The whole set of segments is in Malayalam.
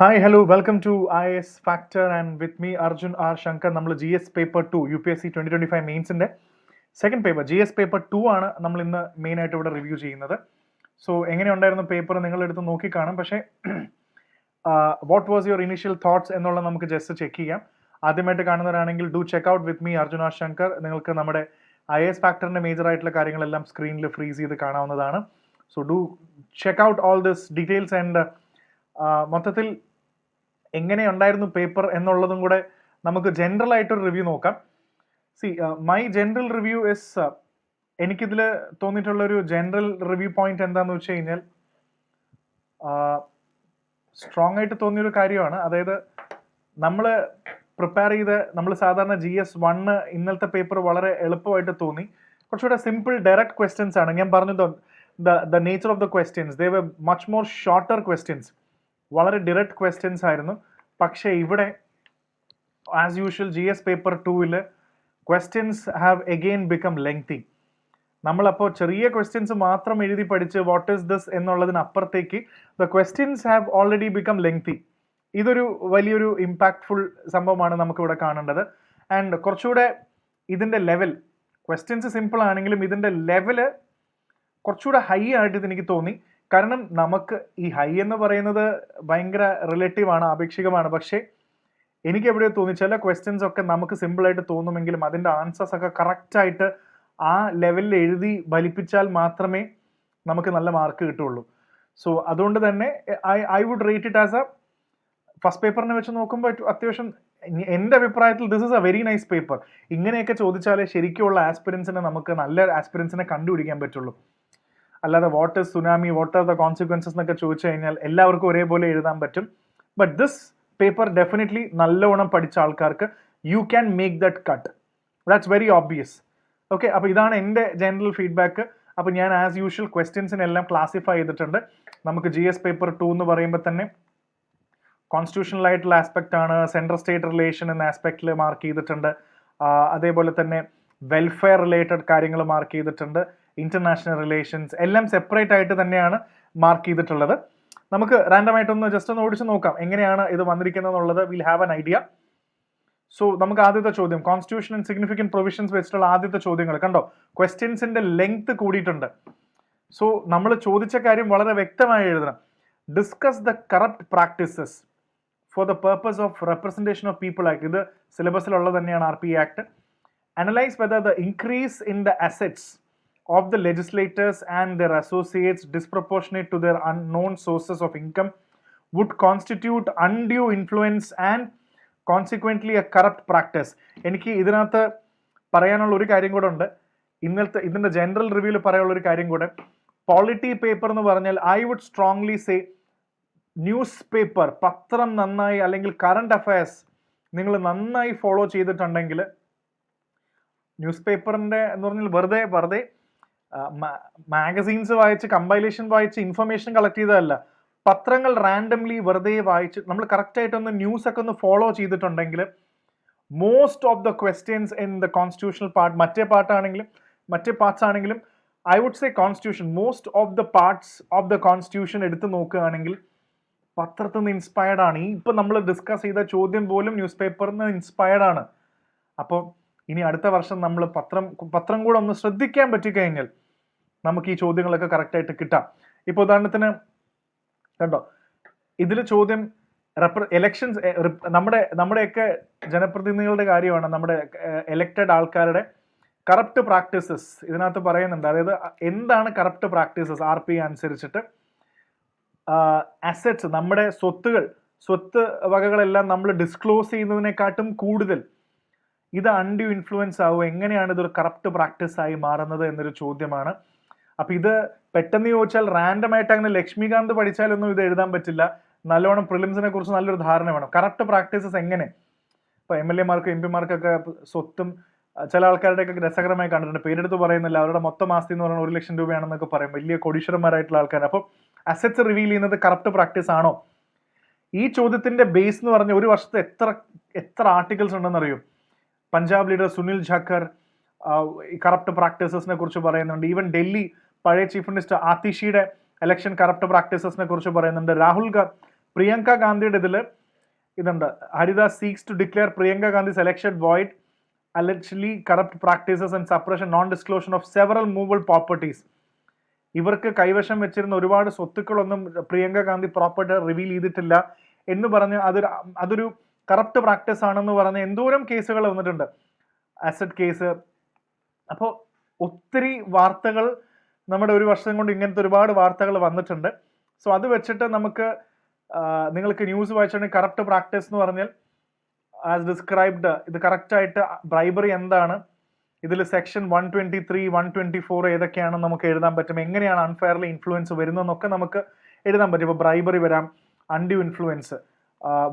Hi, hello, welcome to IS Factor and with me Arjun R. Shankar. നമ്മൾ G S paper 2 U P S C 2025 മെയിൻസിൻ്റെ second paper G S paper 2 ആണ് നമ്മൾ ഇന്ന് മെയിനായിട്ട് ഇവിടെ റിവ്യൂ ചെയ്യുന്നത്. സോ എങ്ങനെയുണ്ടായിരുന്നു പേപ്പർ നിങ്ങളെടുത്ത് നോക്കിക്കാണും. പക്ഷേ what was your initial thoughts എന്നുള്ളത് നമുക്ക് ജസ്റ്റ് ചെക്ക് ചെയ്യാം. ആദ്യമായിട്ട് കാണുന്നവരാണെങ്കിൽ do check out with me Arjun R Shankar. നിങ്ങൾക്ക് നമ്മുടെ ഐ എസ് ഫാക്ടറിൻ്റെ മേജർ ആയിട്ടുള്ള കാര്യങ്ങളെല്ലാം സ്ക്രീനിൽ ഫ്രീസ് ചെയ്ത് കാണാവുന്നതാണ്. So do check out all this details and മൊത്തത്തിൽ എങ്ങനെയുണ്ടായിരുന്നു പേപ്പർ എന്നുള്ളതും കൂടെ നമുക്ക് ജനറൽ ആയിട്ടൊരു റിവ്യൂ നോക്കാം. മൈ ജനറൽ റിവ്യൂ ഇസ് എനിക്കിതിൽ തോന്നിയിട്ടുള്ളൊരു ജനറൽ റിവ്യൂ പോയിന്റ് എന്താണെന്ന് വെച്ച് കഴിഞ്ഞാൽ സ്ട്രോങ് ആയിട്ട് തോന്നിയൊരു കാര്യമാണ്. അതായത് നമ്മൾ പ്രിപ്പയർ ചെയ്ത് നമ്മൾ സാധാരണ GS1 ഇന്നലത്തെ പേപ്പർ വളരെ എളുപ്പമായിട്ട് തോന്നി. കുറച്ചുകൂടെ സിമ്പിൾ ഡയറക്റ്റ് ക്വസ്റ്റ്യൻസ് ആണ്. ഞാൻ പറഞ്ഞു the nature of the questions they were much more shorter questions, വളരെ ഡയറക്റ്റ് ക്വസ്റ്റ്യൻസ് ആയിരുന്നു. പക്ഷേ ഇവിടെ as usual GS paper 2 questions have again become lengthy. നമ്മളപ്പോൾ ചെറിയ ക്വസ്റ്റ്യൻസ് മാത്രം എഴുതി പഠിച്ച് വാട്ട് ഈസ് ദിസ് എന്നുള്ളതിനപ്പുറത്തേക്ക് the questions have already become lengthy. ഇതൊരു വലിയൊരു ഇമ്പാക്ട്ഫുൾ സംഭവമാണ് നമുക്കിവിടെ കാണേണ്ടത്. ആൻഡ് കുറച്ചുകൂടെ ഇതിൻ്റെ ലെവൽ, ക്വസ്റ്റ്യൻസ് സിമ്പിൾ ആണെങ്കിലും ഇതിൻ്റെ ലെവല് കുറച്ചുകൂടെ ഹൈ ആയിട്ട് എനിക്ക് തോന്നി. കാരണം നമുക്ക് ഈ ഹൈ എന്ന് പറയുന്നത് ഭയങ്കര റിലേറ്റീവ് ആണ്, ആപേക്ഷികമാണ്. പക്ഷേ എനിക്ക് എവിടെയോ തോന്നി ചില ക്വസ്റ്റ്യൻസ് ഒക്കെ നമുക്ക് സിമ്പിളായിട്ട് തോന്നുമെങ്കിലും അതിൻ്റെ ആൻസേഴ്സ് ഒക്കെ കറക്റ്റായിട്ട് ആ ലെവലിൽ എഴുതി ഫലിപ്പിച്ചാൽ മാത്രമേ നമുക്ക് നല്ല മാർക്ക് കിട്ടുള്ളൂ. സോ അതുകൊണ്ട് തന്നെ I would rate it as a first പേപ്പറിനെ വെച്ച് നോക്കുമ്പോൾ അത്യാവശ്യം എൻ്റെ അഭിപ്രായത്തിൽ this is a very nice paper. ഇങ്ങനെയൊക്കെ ചോദിച്ചാലേ ശരിക്കുള്ള ആസ്പിറൻസിനെ നമുക്ക് നല്ല ആസ്പിറൻസിനെ കണ്ടുപിടിക്കാൻ പറ്റുള്ളൂ. അല്ലാതെ what is tsunami, what are the consequences എന്നൊക്കെ ചോദിച്ചു കഴിഞ്ഞാൽ എല്ലാവർക്കും ഒരേപോലെ എഴുതാൻ പറ്റും. ബട്ട് ദിസ് പേപ്പർ ഡെഫിനറ്റ്ലി നല്ലവണ്ണം പഠിച്ച ആൾക്കാർക്ക് you can make that cut. That's very obvious. Okay, അപ്പോൾ ഇതാണ് എൻ്റെ ജനറൽ ഫീഡ്ബാക്ക്. അപ്പോൾ ഞാൻ ആസ് യൂഷ്വൽ ക്വസ്റ്റ്യൻസിനെല്ലാം ക്ലാസിഫൈ ചെയ്തിട്ടുണ്ട്. നമുക്ക് GS പേപ്പർ 2 എന്ന് പറയുമ്പോൾ തന്നെ കോൺസ്റ്റിറ്റ്യൂഷണൽ ആയിട്ടുള്ള ആസ്പെക്റ്റ് ആണ്, സെൻട്രൽ സ്റ്റേറ്റ് റിലേഷൻ എന്ന ആസ്പെക്റ്റിൽ മാർക്ക് ചെയ്തിട്ടുണ്ട്. അതേപോലെ തന്നെ വെൽഫെയർ റിലേറ്റഡ് കാര്യങ്ങൾ മാർക്ക് ചെയ്തിട്ടുണ്ട്. ഇന്റർനാഷണൽ റിലേഷൻസ് എല്ലാം സെപ്പറേറ്റ് ആയിട്ട് തന്നെയാണ് മാർക്ക് ചെയ്തിട്ടുള്ളത്. നമുക്ക് റാൻഡം ആയിട്ടൊന്ന് ജസ്റ്റ് ഒന്ന് ഓടിച്ച് നോക്കാം എങ്ങനെയാണ് ഇത് വന്നിരിക്കുന്നത് എന്നുള്ളത്. Will have an idea. So നമുക്ക് ആദ്യത്തെ ചോദ്യം, കോൺസ്റ്റിറ്റ്യൂഷൻ ആൻഡ് സിഗ്നിഫിക്കൻറ്റ് പ്രൊവിഷൻസ് വെച്ചിട്ടുള്ള ആദ്യത്തെ ചോദ്യങ്ങൾ കണ്ടോ, ക്വസ്റ്റ്യൻസിന്റെ ലെങ്ത് കൂടിയിട്ടുണ്ട്. സോ നമ്മൾ ചോദിച്ച കാര്യം വളരെ വ്യക്തമായി എഴുതണം. Discuss the corrupt practices for the purpose of representation of people act. ഇത് സിലബസിലുള്ളത് തന്നെയാണ് RP act. Analyse whether the increase in the assets of the legislators and their associates disproportionate to their unknown sources of income would constitute undue influence and consequently a corrupt practice. എനിക്ക് ഇതിനകത്ത് പറയാനുള്ള ഒരു കാര്യം കൂടെ ഉണ്ട്. ഇതിൻ്റെ ജനറൽ റിവ്യൂവിൽ പറയാനുള്ള ഒരു കാര്യം കൂടെ, പോളിറ്റി പേപ്പർ എന്ന് പറഞ്ഞാൽ I would strongly say newspaper, പത്രം നന്നായി അല്ലെങ്കിൽ കറണ്ട് അഫയേഴ്സ് നിങ്ങൾ നന്നായി ഫോളോ ചെയ്തിട്ടുണ്ടെങ്കിൽ, ന്യൂസ് പേപ്പറിൻ്റെ എന്ന് പറഞ്ഞാൽ വെറുതെ മാഗസീൻസ് വായിച്ച് കമ്പൈലേഷൻ വായിച്ച് ഇൻഫർമേഷൻ കളക്ട് ചെയ്തതല്ല. പത്രങ്ങൾ റാൻഡംലി വെറുതെ വായിച്ച് നമ്മൾ കറക്റ്റായിട്ടൊന്ന് ന്യൂസ് ഒക്കെ ഒന്ന് ഫോളോ ചെയ്തിട്ടുണ്ടെങ്കിൽ most of the questions in the constitutional part, മറ്റേ പാർട്സ് ആണെങ്കിലും I would say constitution, most of the parts of the constitution എടുത്ത് നോക്കുകയാണെങ്കിൽ പത്രത്തിൽ നിന്ന് ഇൻസ്പയർഡ് ആണ്. ഇപ്പം നമ്മൾ ഡിസ്കസ് ചെയ്ത ചോദ്യം പോലും ന്യൂസ് പേപ്പറിൽ നിന്ന് ഇൻസ്പയർഡ് ആണ്. അപ്പോൾ ഇനി അടുത്ത വർഷം നമ്മൾ പത്രം കൂടെ ഒന്ന് ശ്രദ്ധിക്കാൻ പറ്റിക്കഴിഞ്ഞാൽ നമുക്ക് ഈ ചോദ്യങ്ങളൊക്കെ കറക്റ്റായിട്ട് കിട്ടാം. ഇപ്പോൾ ഉദാഹരണത്തിന് കണ്ടോ, ഇതിൽ ചോദ്യം എലക്ഷൻസ്, നമ്മുടെയൊക്കെ ജനപ്രതിനിധികളുടെ കാര്യമാണ്, നമ്മുടെ എലക്റ്റഡ് ആൾക്കാരുടെ കറപ്റ്റ് പ്രാക്ടീസസ് ഇതിനകത്ത് പറയുന്നുണ്ട്. അതായത് എന്താണ് കറപ്റ്റ് പ്രാക്ടീസസ് RP അനുസരിച്ചിട്ട്. അസറ്റ്സ്, നമ്മുടെ സ്വത്ത് വകകളെല്ലാം നമ്മൾ ഡിസ്ക്ലോസ് ചെയ്യുന്നതിനെക്കാട്ടും കൂടുതൽ ഇത് അൺഡ്യൂ ഇൻഫ്ലുവൻസ് ആവും. എങ്ങനെയാണ് ഇതൊരു കറപ്റ്റ് പ്രാക്ടീസ് ആയി മാറുന്നത് എന്നൊരു ചോദ്യമാണ്. അപ്പം ഇത് പെട്ടെന്ന് ചോദിച്ചാൽ റാൻഡമായിട്ട് അങ്ങനെ ലക്ഷ്മികാന്ത് പഠിച്ചാലൊന്നും ഇത് എഴുതാൻ പറ്റില്ല. നല്ലോണം പ്രിലിംസിനെ കുറിച്ച് നല്ലൊരു ധാരണ വേണം. കറപ്റ്റ് പ്രാക്ടീസസ് എങ്ങനെ, ഇപ്പോൾ MLA മാർക്കും MP മാർക്കൊക്കെ സ്വത്തും ചില ആൾക്കാരുടെയൊക്കെ രസകരമായി കണ്ടിട്ടുണ്ട്. പേരെടുത്ത് പറയുന്നില്ല, അവരുടെ മൊത്തം ആസ്തി എന്ന് പറയുന്നത് 1 ലക്ഷം രൂപയാണെന്നൊക്കെ പറയും, വലിയ കോടീശ്വരന്മാരായിട്ടുള്ള ആൾക്കാർ. അപ്പോൾ അസറ്റ്സ് റിവീൽ ചെയ്യുന്നത് കറപ്റ്റ് പ്രാക്ടീസ് ആണോ? ഈ ചോദ്യത്തിന്റെ ബേസ് എന്ന് പറഞ്ഞാൽ ഒരു വർഷത്തെ എത്ര ആർട്ടിക്കിൾസ് ഉണ്ടെന്നറിയും. പഞ്ചാബ് ലീഡർ സുനിൽ ഝാക്കർ കറപ്റ്റ് പ്രാക്ടീസസിനെ കുറിച്ച് പറയുന്നുണ്ട്. ഈവൻ ഡൽഹി പഴയ ചീഫ് മിനിസ്റ്റർ ആതിഷിയുടെ ഇലക്ഷൻ കറപ്റ്റ് പ്രാക്ടീസസിനെ കുറിച്ച് പറയുന്നുണ്ട്. രാഹുൽ പ്രിയങ്ക ഗാന്ധിയുടെ ഇതിൽ ഇതുണ്ട്, Haridas seeks to declare Priyanka Gandhi selection void allegedly corrupt practices and suppression non-disclosure of several movable properties. ഇവർക്ക് കൈവശം വെച്ചിരുന്ന ഒരുപാട് സ്വത്തുക്കളൊന്നും പ്രിയങ്ക ഗാന്ധി പ്രോപ്പർട്ടി റിവീൽ ചെയ്തിട്ടില്ല എന്ന് പറഞ്ഞ് അതൊരു കറപ്റ്റ് പ്രാക്ടീസ് ആണെന്ന് പറഞ്ഞ് എന്തോരം കേസുകൾ വന്നിട്ടുണ്ട്, അസറ്റ് കേസ്. അപ്പോൾ ഒത്തിരി വാർത്തകൾ നമ്മുടെ ഒരു വർഷം കൊണ്ട് ഇങ്ങനത്തെ ഒരുപാട് വാർത്തകൾ വന്നിട്ടുണ്ട്. സോ അത് വെച്ചിട്ട് നമുക്ക് നിങ്ങൾക്ക് ന്യൂസ് വായിച്ചിട്ടുണ്ടെങ്കിൽ കറപ്റ്റ് പ്രാക്ടീസ് എന്ന് പറഞ്ഞാൽ ആസ് ഡിസ്ക്രൈബ്ഡ്, ഇത് കറക്റ്റായിട്ട് ബ്രൈബറി എന്താണ്, ഇതിൽ സെക്ഷൻ 123, 124 ഏതൊക്കെയാണെന്ന് നമുക്ക് എഴുതാൻ പറ്റും, എങ്ങനെയാണ് അൺഫെയർലി ഇൻഫ്ലുവൻസ് വരുന്നതെന്നൊക്കെ നമുക്ക് എഴുതാൻ പറ്റും. ഇപ്പോൾ ബ്രൈബറി വരാം, അൺഡ്യൂ ഇൻഫ്ലുവൻസ്,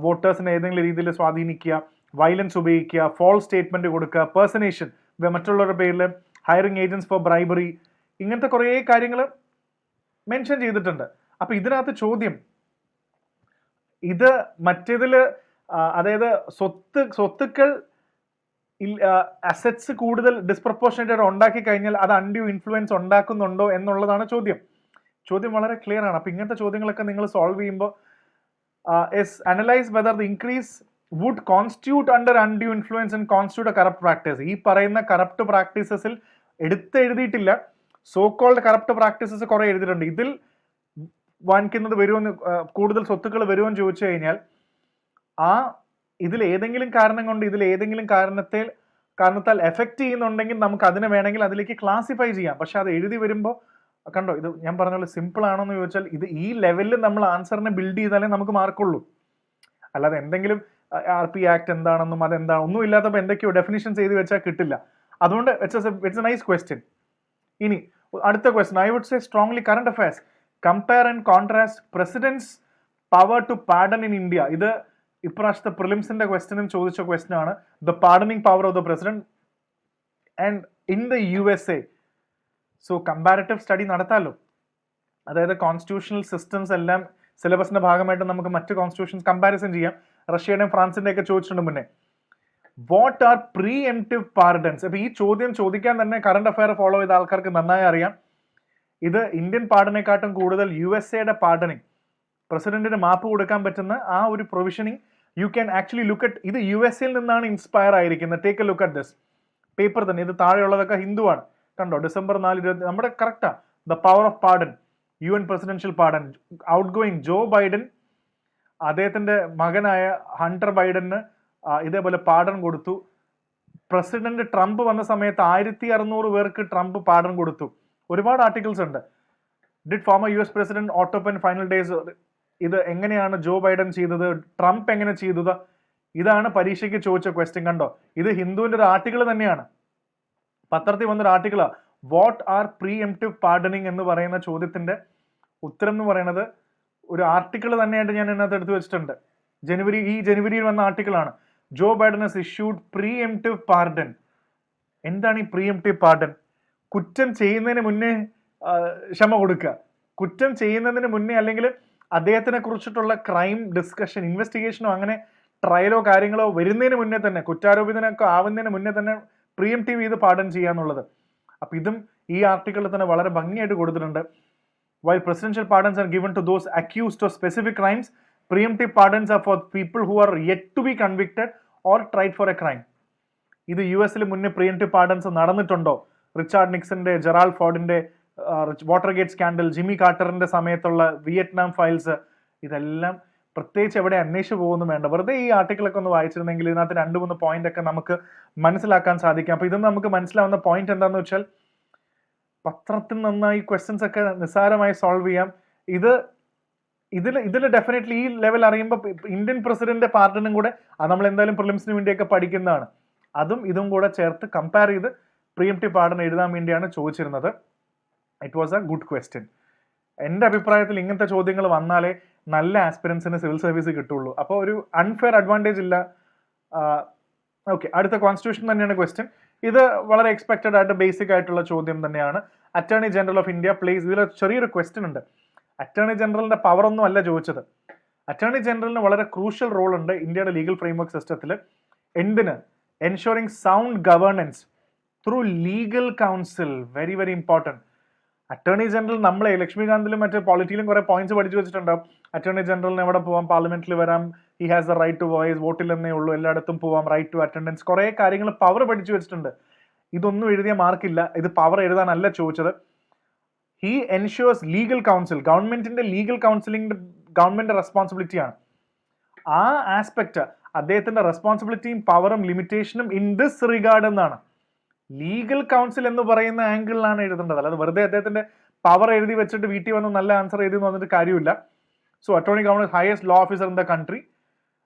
വോട്ടേഴ്സിനെ ഏതെങ്കിലും രീതിയിൽ സ്വാധീനിക്കുക, വയലൻസ് ഉപയോഗിക്കുക, ഫോൾസ് സ്റ്റേറ്റ്മെന്റ് കൊടുക്കുക, പേഴ്സണേഷൻ, മറ്റുള്ളവരുടെ പേരിൽ ഹയറിംഗ് ഏജൻസ് ഫോർ ബ്രൈബറി, ഇങ്ങനത്തെ കുറേ കാര്യങ്ങൾ മെൻഷൻ ചെയ്തിട്ടുണ്ട്. അപ്പൊ ഇതിനകത്ത് ചോദ്യം, ഇത് മറ്റേതിൽ അതായത് സ്വത്തുക്കൾ അസറ്റ്സ് കൂടുതൽ ഡിസ്പ്രപ്പോർഷനേറ്റ് ഉണ്ടാക്കി കഴിഞ്ഞാൽ അത് അൺഡ്യൂ ഇൻഫ്ലുവൻസ് ഉണ്ടാക്കുന്നുണ്ടോ എന്നുള്ളതാണ് ചോദ്യം. ചോദ്യം വളരെ ക്ലിയർ ആണ്. അപ്പൊ ഇങ്ങനത്തെ ചോദ്യങ്ങളൊക്കെ നിങ്ങൾ സോൾവ് ചെയ്യുമ്പോൾ analyse whether the increase would constitute under undue influence and constitute a corrupt practice. ഈ പറയുന്ന കറപ്റ്റ് പ്രാക്ടീസസിൽ എഴുതിയിട്ടില്ല, സോ കോൾഡ് കറപ്റ്റ് പ്രാക്ടീസസ് കുറെ എഴുതിയിട്ടുണ്ട്. ഇതിൽ വാങ്ങിക്കുന്നത് വരുമെന്ന്, കൂടുതൽ സ്വത്തുക്കൾ വരുമെന്ന് ചോദിച്ചു കഴിഞ്ഞാൽ ഇതിൽ ഏതെങ്കിലും കാരണം കൊണ്ട് ഇതിൽ ഏതെങ്കിലും കാരണത്താൽ എഫക്റ്റ് ചെയ്യുന്നുണ്ടെങ്കിൽ നമുക്ക് അതിനെ വേണമെങ്കിൽ അതിലേക്ക് ക്ലാസിഫൈ ചെയ്യാം. പക്ഷെ അത് എഴുതി വരുമ്പോൾ കണ്ടോ, ഇത് ഞാൻ പറഞ്ഞ പോലെ സിമ്പിൾ ആണോ എന്ന് ചോദിച്ചാൽ ഇത് ഈ ലെവലിൽ നമ്മൾ ആൻസറിനെ ബിൽഡ് ചെയ്താലേ നമുക്ക് മാർക്കുള്ളൂ. അല്ലാതെ എന്തെങ്കിലും RP ആക്ട് എന്താണെന്നും അതെന്താണ് ഒന്നും ഇല്ലാത്തപ്പോൾ എന്തൊക്കെയോ ഡെഫിനിഷൻസ് ചെയ്ത് വെച്ചാൽ കിട്ടില്ല. അതുകൊണ്ട് ഇറ്റ്സ് എ നൈസ് ക്വസ്റ്റ്യൻ. ഇനി അടുത്ത question, I would say strongly current affairs, compare and contrast presidents power to pardon in India. ഇത് ഇപ്രാവശ്യത്തെ പ്രിലിംസിന്റെ ക്വസ്റ്റ്യനും ചോദിച്ച ക്വസ്റ്റ്യൻ ആണ്. The pardoning power of the president and in the USA. So comparative study നടത്താമല്ലോ. അതായത് കോൺസ്റ്റിറ്റ്യൂഷണൽ സിസ്റ്റംസ് എല്ലാം സിലബസിന്റെ ഭാഗമായിട്ട് നമുക്ക് മറ്റ് കോൺസ്റ്റിറ്റ്യൂഷൻസ് കമ്പാരിസൺ ചെയ്യാം. റഷ്യയുടെയും ഫ്രാൻസിന്റെ ഒക്കെ ചോദിച്ചിട്ടുണ്ട് മുന്നേ. What are preemptive pardons? അപ്പൊ ഈ ചോദ്യം ചോദിക്കാൻ തന്നെ കറണ്ട് അഫയർ ഫോളോ ചെയ്ത ആൾക്കാർക്ക് നന്നായി അറിയാം. ഇത് ഇന്ത്യൻ പാർഡനേക്കാട്ടും കൂടുതൽ USAയുടെ പാർഡനിങ്, പ്രസിഡന്റിന് മാപ്പ് കൊടുക്കാൻ പറ്റുന്ന ആ ഒരു provisioning you can actually look at. ഇത് USA നിന്നാണ് ഇൻസ്പയർ ആയിരിക്കുന്നത്. Take a look at this paper തന്നെ. ഇത് താഴെയുള്ളതൊക്കെ ഹിന്ദുവാണ്. കണ്ടോ, December 4 നമ്മുടെ കറക്റ്റാ. The power of pardon, UN presidential pardon. Outgoing Joe Biden, അദ്ദേഹത്തിന്റെ മകനായ ഹണ്ടർ ബൈഡന് ഇതേപോലെ പാർഡൻ കൊടുത്തു. പ്രസിഡന്റ് ട്രംപ് വന്ന സമയത്ത് 1600 പേർക്ക് ട്രംപ് പാർഡൻ കൊടുത്തു. ഒരുപാട് ആർട്ടിക്കിൾസ് ഉണ്ട്. Did former US president autopen final days, ഇത് എങ്ങനെയാണ് ജോ ബൈഡൻ ചെയ്തത്, ട്രംപ് എങ്ങനെ ചെയ്തത്, ഇതാണ് പരീക്ഷയ്ക്ക് ചോദിച്ച ക്വസ്റ്റ്യൻ. കണ്ടോ, ഇത് ഹിന്ദുവിന്റെ ഒരു ആർട്ടിക്കിൾ തന്നെയാണ്, പത്രത്തിൽ വന്നൊരു ആർട്ടിക്കിളാ. വാട്ട് ആർ പ്രീ എംപ്റ്റീവ് പാർഡനിങ് എന്ന് പറയുന്ന ചോദ്യത്തിന്റെ ഉത്തരം എന്ന് പറയുന്നത് ഒരു ആർട്ടിക്കിൾ തന്നെയായിട്ട് ഞാൻ ഇതിനകത്ത് എടുത്തു വെച്ചിട്ടുണ്ട്. ജനുവരിയിൽ വന്ന ആർട്ടിക്കിളാണ്. ജോ ബൈഡൻ ഹസ് ഇഷ്യൂഡ് പ്രീ എംപ്റ്റീവ് പാർഡൻ. എന്താണ് ഈ പ്രീ എംപ്റ്റീവ് പാർഡൻ? കുറ്റം ചെയ്യുന്നതിന് മുന്നേ ക്ഷമ കൊടുക്കുക. കുറ്റം ചെയ്യുന്നതിന് മുന്നേ അല്ലെങ്കിൽ അദ്ദേഹത്തിനെ കുറിച്ചിട്ടുള്ള ക്രൈം ഡിസ്കഷൻ, ഇൻവെസ്റ്റിഗേഷനോ അങ്ങനെ ട്രയലോ കാര്യങ്ങളോ വരുന്നതിന് മുന്നേ തന്നെ, കുറ്റാരോപിതനൊക്കെ ആവുന്നതിന് മുന്നേ തന്നെ പ്രീഎംപ്റ്റീവ് ചെയ്ത് പാർഡൻ ചെയ്യാന്നുള്ളത്. അപ്പൊ ഇതും ഈ ആർട്ടിക്കിളിൽ തന്നെ വളരെ ഭംഗിയായിട്ട് കൊടുത്തിട്ടുണ്ട്. While presidential pardons are given to those accused of specific crimes, preemptive pardons are for people who are yet to be convicted or tried for a crime. ഇത് US മുന്നേ പ്രീഎംപ്റ്റീവ് പാർഡൻസ് നടന്നിട്ടുണ്ടോ? റിച്ചാർഡ് നിക്സന്റെ, ജെറാൾഡ് ഫോർഡിന്റെ വാട്ടർഗേറ്റ് സ്കാൻഡൽ, ജിമ്മി കാർട്ടറിന്റെ സമയത്തുള്ള വിയറ്റ്നാം ഫയൽസ്, ഇതെല്ലാം പ്രത്യേകിച്ച് എവിടെ അന്വേഷിച്ചു പോകുന്നു വേണ്ട. വെറുതെ ഈ ആർട്ടിക്കിളൊക്കെ ഒന്ന് വായിച്ചിരുന്നെങ്കിൽ ഇതിനകത്ത് 2-3 പോയിന്റ് ഒക്കെ നമുക്ക് മനസ്സിലാക്കാൻ സാധിക്കും. അപ്പൊ ഇതൊന്നും നമുക്ക് മനസ്സിലാവുന്ന പോയിന്റ് എന്താണെന്ന് വെച്ചാൽ, പത്രത്തിൽ നന്നായി ക്വസ്റ്റ്യൻസ് ഒക്കെ നിസ്സാരമായി സോൾവ് ചെയ്യാം. ഇതിൽ ഡെഫിനറ്റ്ലി ഈ ലെവൽ അറിയുമ്പോൾ ഇന്ത്യൻ പ്രസിഡന്റ് പാർഡനും കൂടെ നമ്മൾ എന്തായാലും പ്രിലിംസിന് വേണ്ടിയൊക്കെ പഠിക്കുന്നതാണ്. അതും ഇതും കൂടെ ചേർത്ത് കമ്പയർ ചെയ്ത് പ്രീഎംപ്റ്റീവ് പാർഡൻ എഴുതാൻ വേണ്ടിയാണ് ചോദിച്ചിരുന്നത്. It was a good question. എൻ്റെ അഭിപ്രായത്തിൽ ഇങ്ങനത്തെ ചോദ്യങ്ങൾ വന്നാലേ നല്ല ആസ്പിരൻസിന് സിവിൽ സർവീസ് കിട്ടുള്ളൂ. അപ്പോൾ ഒരു അൺഫെയർ അഡ്വാൻറ്റേജ് ഇല്ല. ഓക്കെ, അടുത്ത കോൺസ്റ്റിറ്റ്യൂഷൻ തന്നെയാണ് ക്വസ്റ്റ്യൻ. ഇത് വളരെ എക്സ്പെക്റ്റഡ് ആയിട്ട് ബേസിക് ആയിട്ടുള്ള ചോദ്യം തന്നെയാണ്. Attorney general of India place, ഇതിൽ ചെറിയൊരു ക്വസ്റ്റ്യൻ ഉണ്ട്. അറ്റോർണി ജനറലിന്റെ പവർ ഒന്നും അല്ല ചോദിച്ചത്. അറ്റോർണി ജനറലിന് വളരെ ക്രൂഷ്യൽ റോൾ ഉണ്ട് ഇന്ത്യയുടെ ലീഗൽ ഫ്രെയിംവർക്ക് സിസ്റ്റത്തിൽ. എന്തിന്? Ensuring sound governance through legal council. Very very important. Attorney general നമ്മളെ ലക്ഷ്മികാന്തിലും മറ്റേ പോളിറ്റിയിലും കുറെ പോയിന്റ്സ് പഠിച്ചു വെച്ചിട്ടുണ്ടാവും. അറ്റോർണി ജനറലിന് എവിടെ പോവാം, പാർലമെന്റിൽ വരാം, he has the right to voice, വോട്ടില്ലെന്നേ ഉള്ളൂ, എല്ലായിടത്തും പോവാം, റൈറ്റ് ടു അറ്റൻഡൻസ്, കുറെ കാര്യങ്ങൾ പവർ പഠിച്ചു വെച്ചിട്ടുണ്ട്. ഇതൊന്നും എഴുതിയ മാർക്കില്ല. ഇത് പവർ എഴുതാനല്ല ചോദിച്ചത്. ഹി എൻഷുവേഴ്സ് ലീഗൽ കൗൺസിൽ, ഗവൺമെന്റിന്റെ ലീഗൽ കൗൺസിലിംഗ് ഗവൺമെന്റിന്റെ റെസ്പോൺസിബിലിറ്റിയാണ്. ആ ആസ്പെക്ട് അദ്ദേഹത്തിന്റെ റെസ്പോൺസിബിലിറ്റിയും പവറും ലിമിറ്റേഷനും ഇൻ ദിസ് റിഗാർഡ് എന്നാണ്. ലീഗൽ കൗൺസിൽ എന്ന് പറയുന്ന ആംഗിളിലാണ് എഴുതേണ്ടത്. അല്ലാതെ വെറുതെ അദ്ദേഹത്തിന്റെ പവർ എഴുതി വെച്ചിട്ട് വീട്ടിൽ വന്ന് നല്ല ആൻസർ എഴുതി എന്ന് പറഞ്ഞിട്ട് കാര്യമില്ല. So attorney governor highest law officer in the country,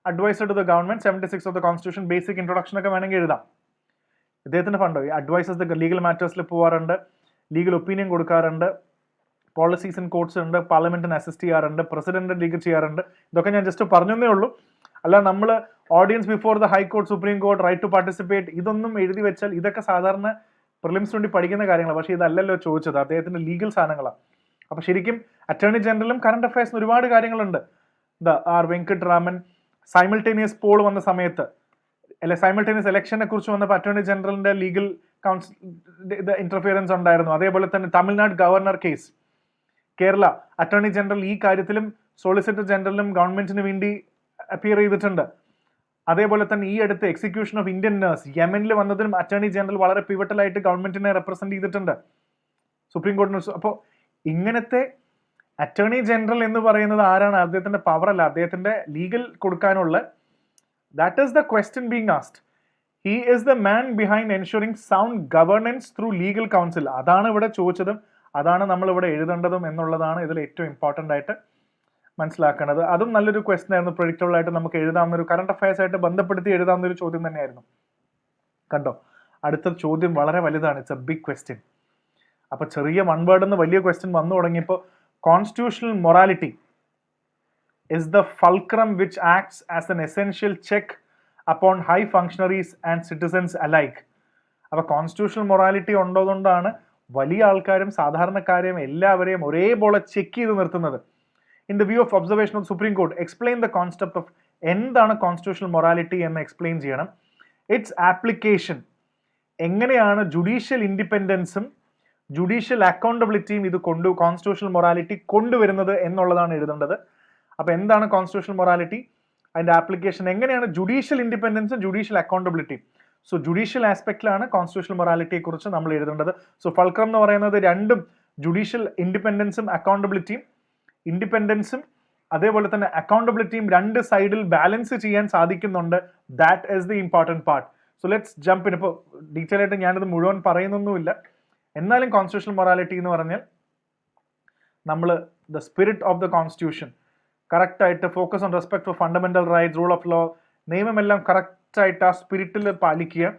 adviser to the government, 76 of the constitution, basic introduction ഒക്കെ വേണമെങ്കിൽ എഴുതാം. ഇദ്ദേഹത്തിന്റെ ഫണ്ടോ അഡ്വൈസേഴ്സ് ദ ലീഗൽ മാറ്റേഴ്സിൽ പോകാറുണ്ട്, ലീഗൽ ഒപ്പീനിയൻ കൊടുക്കാറുണ്ട്, പോളിസീസ് ആൻഡ് കോഡ്സ് ഉണ്ട്, പാർലമെന്റിന് അസിസ്റ്റ് ചെയ്യാറുണ്ട്, പ്രസിഡന്റ് ലീഗൽ ചെയ്യാറുണ്ട്. ഇതൊക്കെ ഞാൻ ജസ്റ്റ് പറഞ്ഞേ ഉള്ളൂ. അല്ല നമ്മൾ audience before the high court, supreme court, right to participate, ഇതൊന്നും എഴുതി വെച്ചാൽ ഇതൊക്കെ സാധാരണ പ്രിലിംസ് വേണ്ടി പഠിക്കുന്ന കാര്യങ്ങളാണ്. പക്ഷേ ഇതല്ലല്ലോ ചോദിച്ചത്, അദ്ദേഹത്തിന്റെ ലീഗൽ സാധനങ്ങളാണ്. അപ്പൊ ശരിക്കും അറ്റോർണി ജനറലും കറണ്ട് അഫയേഴ്സിന് ഒരുപാട് കാര്യങ്ങളുണ്ട്. R Venkat Raman simultaneous poll വന്ന സമയത്ത്, അല്ലെ സൈമിൾട്ടേനിയസ് ഇലക്ഷനെ കുറിച്ച് വന്നപ്പോൾ അറ്റോർണി ജനറലിന്റെ ലീഗൽ കൗൺസിൽ ഇന്റർഫിയറൻസ് ഉണ്ടായിരുന്നു. അതേപോലെ തന്നെ Tamil Nadu governor case, Kerala attorney general ഈ കാര്യത്തിലും സോളിസിറ്റർ ജനറലിനും ഗവൺമെന്റിന് വേണ്ടി അപ്പിയർ ചെയ്തിട്ടുണ്ട്. അതേപോലെ തന്നെ ഈ അടുത്ത് എക്സിക്യൂഷൻ ഓഫ് ഇന്ത്യൻ നഴ്സ് യമനിൽ വന്നതിലും അറ്റോർണി ജനറൽ വളരെ പിവറ്റലായിട്ട് ഗവൺമെന്റിനെ റെപ്രസെന്റ് ചെയ്തിട്ടുണ്ട് സുപ്രീം കോടതി. അപ്പോൾ ഇങ്ങനത്തെ അറ്റോർണി ജനറൽ എന്ന് പറയുന്നത് ആരാണ്? അദ്ദേഹത്തിന്റെ പവർ അല്ല, അദ്ദേഹത്തിന്റെ ലീഗൽ കൊടുക്കാനുള്ള. That is the question being ആസ്ഡ്. He is the man behind ensuring sound governance through legal council. അതാണ് ഇവിടെ ചോദിച്ചതും അതാണ് നമ്മൾ ഇവിടെ എഴുതേണ്ടതും എന്നുള്ളതാണ് ഇതിൽ ഏറ്റവും ഇമ്പോർട്ടൻ്റ് ആയിട്ട് മനസ്സിലാക്കേണ്ടത്. അതും നല്ലൊരു ക്വസ്റ്റൻ ആയിരുന്നു. പ്രൊഡിക്റ്റബിൾ ആയിട്ട് നമുക്ക് എഴുതാവുന്ന ഒരു കറണ്ട് അഫയേഴ്സ് ആയിട്ട് ബന്ധപ്പെടുത്തി എഴുതാവുന്ന ഒരു ചോദ്യം തന്നെയായിരുന്നു. കണ്ടോ, അടുത്ത ചോദ്യം വളരെ വലുതാണ്. It's a big question. അപ്പൊ ചെറിയ വൺ വേർഡ് എന്ന് വലിയ ക്വസ്റ്റ്യൻ വന്നു തുടങ്ങിയപ്പോൾ constitutional morality is the fulcrum which acts as an essential check upon high functionaries and citizens alike. അപ്പോൾ കോൺസ്റ്റിറ്റ്യൂഷണൽ മൊറാലിറ്റി ഉള്ളതുകൊണ്ടാണ് വലിയ ആൾക്കാരും സാധാരണക്കാരെയും എല്ലാവരെയും ഒരേപോലെ ചെക്ക് ചെയ്ത് നിർത്തുന്നത്. In the view of observation of supreme court, explain the concept of എന്താണ് കോൺസ്റ്റിറ്റ്യൂഷണൽ മൊറാലിറ്റി എന്ന് എക്സ്പ്ലെയിൻ ചെയ്യണം. ഇറ്റ്സ് ആപ്ലിക്കേഷൻ, എങ്ങനെയാണ് ജുഡീഷ്യൽ ഇൻഡിപെൻഡൻസും ജുഡീഷ്യൽ അക്കൗണ്ടബിലിറ്റിയും ഇത് കോൺസ്റ്റിറ്റ്യൂഷണൽ മൊറാലിറ്റി കൊണ്ടുവരുന്നത് എന്നുള്ളതാണ് എഴുതേണ്ടത്. അപ്പോൾ എന്താണ് കോൺസ്റ്റിറ്റ്യൂഷണൽ മൊറാലിറ്റി, അതിന്റെ ആപ്ലിക്കേഷൻ എങ്ങനെയാണ് ജുഡീഷ്യൽ ഇൻഡിപെൻഡൻസും ജുഡീഷ്യൽ അക്കൗണ്ടബിലിറ്റിയും. സോ ജുഡീഷ്യൽ ആസ്പെക്റ്റിലാണ് കോൺസ്റ്റിറ്റ്യൂഷണൽ മൊറാലിറ്റിയെ കുറിച്ച് നമ്മൾ എഴുതേണ്ടത്. സോ ഫൾക്രം എന്ന് പറയുന്നത് രണ്ടും, ജുഡീഷ്യൽ ഇൻഡിപെൻഡൻസും അക്കൗണ്ടബിലിറ്റിയും, ഇൻഡിപെൻഡൻസും അതേപോലെ തന്നെ അക്കൗണ്ടബിലിറ്റിയും രണ്ട് സൈഡിൽ ബാലൻസ് ചെയ്യാൻ സാധിക്കുന്നുണ്ട്. That is the important part. So let's jump in. ഇപ്പോൾ ഡീറ്റെയിൽ ആയിട്ട് ഞാനിത് മുഴുവൻ പറയുന്നൊന്നുമില്ല, എന്നാലും കോൺസ്റ്റിറ്റ്യൂഷണൽ മൊറാലിറ്റി എന്ന് പറഞ്ഞാൽ നമ്മൾ the spirit of the constitution കറക്റ്റായിട്ട് focus on respect for fundamental rights, rule of law, നിയമമെല്ലാം കറക്റ്റായിട്ട് ആ സ്പിരിറ്റിൽ പാലിക്കുക.